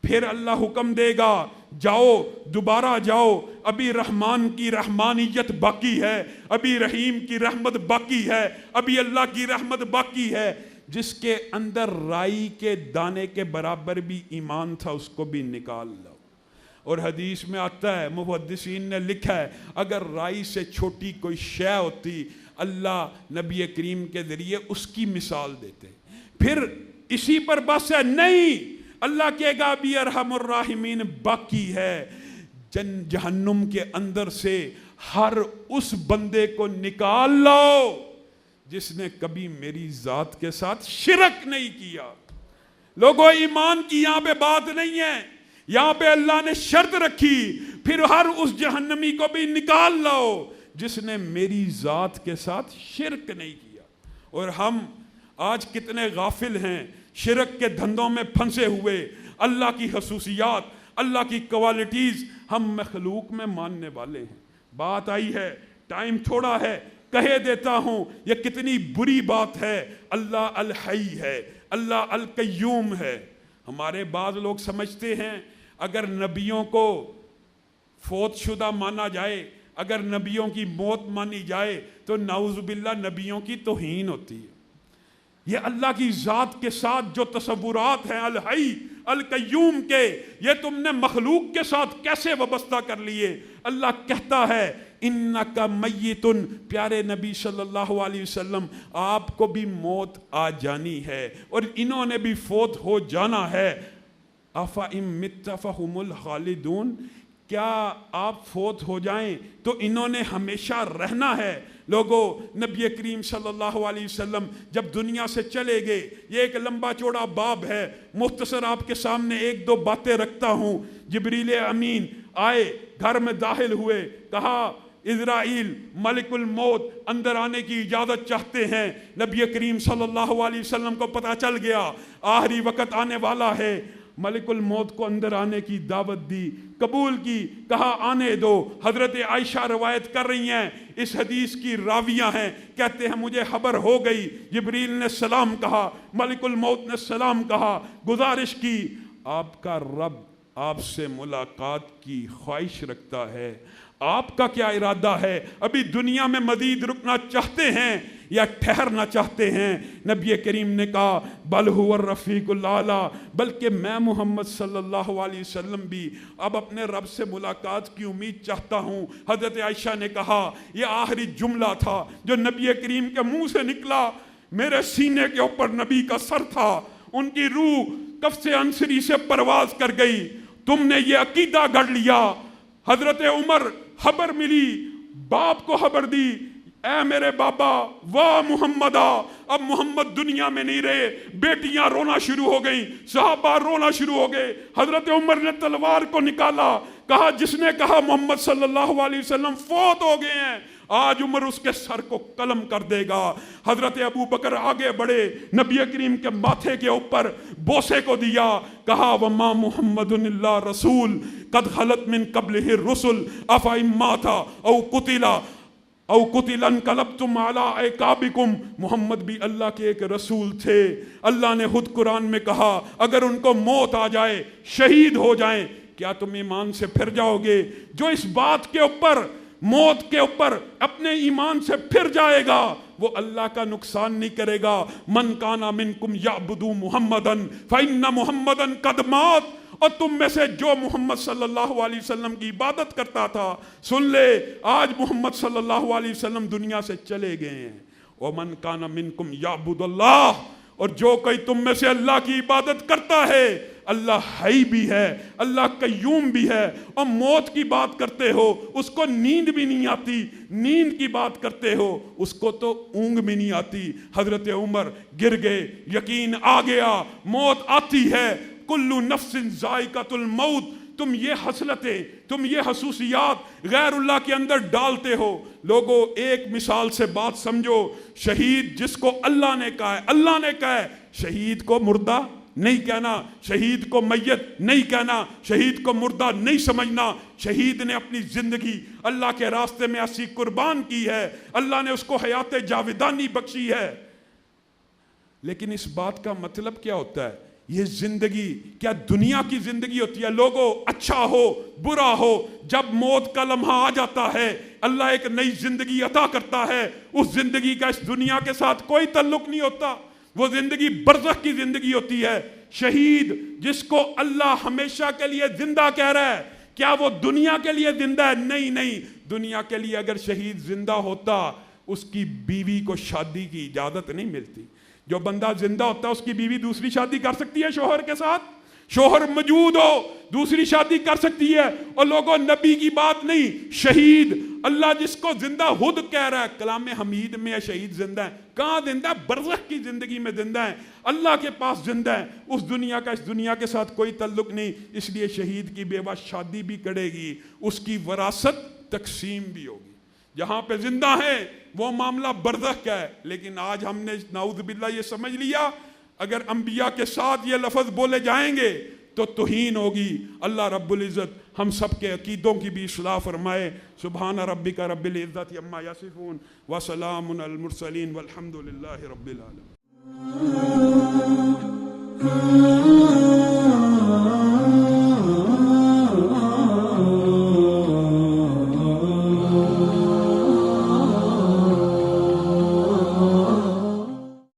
پھر اللہ حکم دے گا جاؤ، دوبارہ جاؤ، ابھی رحمان کی رحمانیت باقی ہے، ابھی رحیم کی رحمت باقی ہے، ابھی اللہ کی رحمت باقی ہے۔ جس کے اندر رائی کے دانے کے برابر بھی ایمان تھا اس کو بھی نکال لو۔ اور حدیث میں آتا ہے، محدثین نے لکھا ہے، اگر رائی سے چھوٹی کوئی شے ہوتی اللہ نبی کریم کے ذریعے اس کی مثال دیتے۔ پھر اسی پر بس ہے نہیں، اللہ کہے گا بھی ارحم الراحمین باقی ہے، جہنم کے اندر سے ہر اس بندے کو نکال لو جس نے کبھی میری ذات کے ساتھ شرک نہیں کیا۔ لوگوں ایمان کی یہاں پہ بات نہیں ہے، یہاں پہ اللہ نے شرط رکھی، پھر ہر اس جہنمی کو بھی نکال لو جس نے میری ذات کے ساتھ شرک نہیں کیا۔ اور ہم آج کتنے غافل ہیں، شرک کے دھندوں میں پھنسے ہوئے، اللہ کی خصوصیات، اللہ کی کوالٹیز ہم مخلوق میں ماننے والے ہیں۔ بات آئی ہے، ٹائم تھوڑا ہے، کہہ دیتا ہوں یہ کتنی بری بات ہے۔ اللہ الحی ہے، اللہ القیوم ہے۔ ہمارے بعض لوگ سمجھتے ہیں اگر نبیوں کو فوت شدہ مانا جائے، اگر نبیوں کی موت مانی جائے تو نعوذ باللہ نبیوں کی توہین ہوتی ہے۔ یہ اللہ کی ذات کے ساتھ جو تصورات ہیں الحی القیوم کے، یہ تم نے مخلوق کے ساتھ کیسے وابستہ کر لیے؟ اللہ کہتا ہے انک میتن، پیارے نبی صلی اللہ علیہ وسلم آپ کو بھی موت آ جانی ہے اور انہوں نے بھی فوت ہو جانا ہے۔ افإن مت فهم الخالدون، کیا آپ فوت ہو جائیں تو انہوں نے ہمیشہ رہنا ہے؟ لوگوں نبی کریم صلی اللہ علیہ وسلم جب دنیا سے چلے گئے، یہ ایک لمبا چوڑا باب ہے، مختصر آپ کے سامنے 1-2 باتیں رکھتا ہوں۔ جبریل امین آئے، گھر میں داخل ہوئے، کہا اسرائیل ملک الموت اندر آنے کی اجازت چاہتے ہیں۔ نبی کریم صلی اللہ علیہ وسلم کو پتہ چل گیا آخری وقت آنے والا ہے، ملک الموت کو اندر آنے کی دعوت دی، قبول کی، کہا آنے دو۔ حضرت عائشہ روایت کر رہی ہیں، اس حدیث کی راویہ ہیں، کہتے ہیں مجھے خبر ہو گئی، جبریل نے سلام کہا، ملک الموت نے سلام کہا، گزارش کی آپ کا رب آپ سے ملاقات کی خواہش رکھتا ہے، آپ کا کیا ارادہ ہے؟ ابھی دنیا میں مزید رکنا چاہتے ہیں یا ٹھہرنا چاہتے ہیں؟ نبی کریم نے کہا بل هو الرفیق الاعلیٰ، بلکہ میں محمد صلی اللہ علیہ وسلم بھی اب اپنے رب سے ملاقات کی امید چاہتا ہوں۔ حضرت عائشہ نے کہا یہ آخری جملہ تھا جو نبی کریم کے منہ سے نکلا، میرے سینے کے اوپر نبی کا سر تھا، ان کی روح کف سے انصری سے پرواز کر گئی، تم نے یہ عقیدہ گھڑ لیا۔ حضرت عمر خبر ملی، باپ کو خبر دی، اے میرے بابا واہ محمدہ، اب محمد دنیا میں نہیں رہے۔ بیٹیاں رونا شروع ہو گئیں، صحابہ رونا شروع ہو گئے۔ حضرت عمر نے تلوار کو نکالا، کہا جس نے کہا محمد صلی اللہ علیہ وسلم فوت ہو گئے ہیں، آج عمر اس کے سر کو قلم کر دے گا۔ حضرت ابو بکر آگے بڑھے، نبی کریم کے ماتھے کے اوپر بوسے کو دیا، کہا وما محمد الا رسول قد خلت من قبلہ الرسل افئن مات او قتل انقلبتم علی اعقابکم۔ محمد بھی اللہ کے ایک رسول تھے۔ اللہ نے خود قرآن میں کہا اگر ان کو موت آ جائے، شہید ہو جائیں، کیا تم ایمان سے پھر جاؤ گے؟ جو اس بات کے اوپر، موت کے اوپر اپنے ایمان سے پھر جائے گا وہ اللہ کا نقصان نہیں کرے گا۔ من کان منکم یعبد محمدا فإن محمدا قد مات، اور تم میں سے جو محمد صلی اللہ علیہ وسلم کی عبادت کرتا تھا، سن لے آج محمد صلی اللہ علیہ وسلم دنیا سے چلے گئے ہیں۔ ومن کان منکم یعبد اللہ، اور جو کوئی تم میں سے اللہ کی عبادت کرتا ہے، اللہ حی بھی ہے، اللہ قیوم بھی ہے، اور موت کی بات کرتے ہو اس کو نیند بھی نہیں آتی، نیند کی بات کرتے ہو اس کو تو اونگ بھی نہیں آتی۔ حضرت عمر گر گئے، یقین آ گیا موت آتی ہے، کل نفس ذائقۃ الموت۔ تم یہ حسرتیں، تم یہ خصوصیات غیر اللہ کے اندر ڈالتے ہو۔ لوگوں ایک مثال سے بات سمجھو، شہید جس کو اللہ نے کہا ہے، اللہ نے کہا ہے، شہید کو مردہ نہیں کہنا، شہید کو میت نہیں کہنا، شہید کو مردہ نہیں سمجھنا۔ شہید نے اپنی زندگی اللہ کے راستے میں ایسی قربان کی ہے، اللہ نے اس کو حیات جاودانی بخشی ہے۔ لیکن اس بات کا مطلب کیا ہوتا ہے؟ یہ زندگی کیا دنیا کی زندگی ہوتی ہے؟ لوگوں اچھا ہو برا ہو، جب موت کا لمحہ آ جاتا ہے اللہ ایک نئی زندگی عطا کرتا ہے۔ اس زندگی کا اس دنیا کے ساتھ کوئی تعلق نہیں ہوتا، وہ زندگی برزخ کی زندگی ہوتی ہے۔ شہید جس کو اللہ ہمیشہ کے لیے زندہ کہہ رہا ہے، کیا وہ دنیا کے لیے زندہ ہے؟ نہیں نہیں، دنیا کے لیے اگر شہید زندہ ہوتا اس کی بیوی کو شادی کی اجازت نہیں ملتی۔ جو بندہ زندہ ہوتا ہے اس کی بیوی دوسری شادی کر سکتی ہے شوہر کے ساتھ، شوہر موجود ہو دوسری شادی کر سکتی ہے۔ اور لوگوں نبی کی بات نہیں، شہید اللہ جس کو زندہ خود کہہ رہا ہے، کلام حمید میں ہے شہید زندہ ہے۔ کہاں زندہ ہے؟ برزخ کی زندگی میں زندہ ہے، اللہ کے پاس زندہ ہے۔ اس دنیا کا اس دنیا کے ساتھ کوئی تعلق نہیں، اس لیے شہید کی بیوہ شادی بھی کرے گی، اس کی وراثت تقسیم بھی ہوگی۔ جہاں پہ زندہ ہیں وہ معاملہ برزخ کا ہے۔ لیکن آج ہم نے نعوذ باللہ یہ سمجھ لیا اگر انبیاء کے ساتھ یہ لفظ بولے جائیں گے تو توہین ہوگی۔ اللہ رب العزت ہم سب کے عقیدوں کی بھی اصلاح فرمائے۔ سبحان ربک رب العزت عما یصفون وسلام علی المرسلین والحمد للہ رب العالمین۔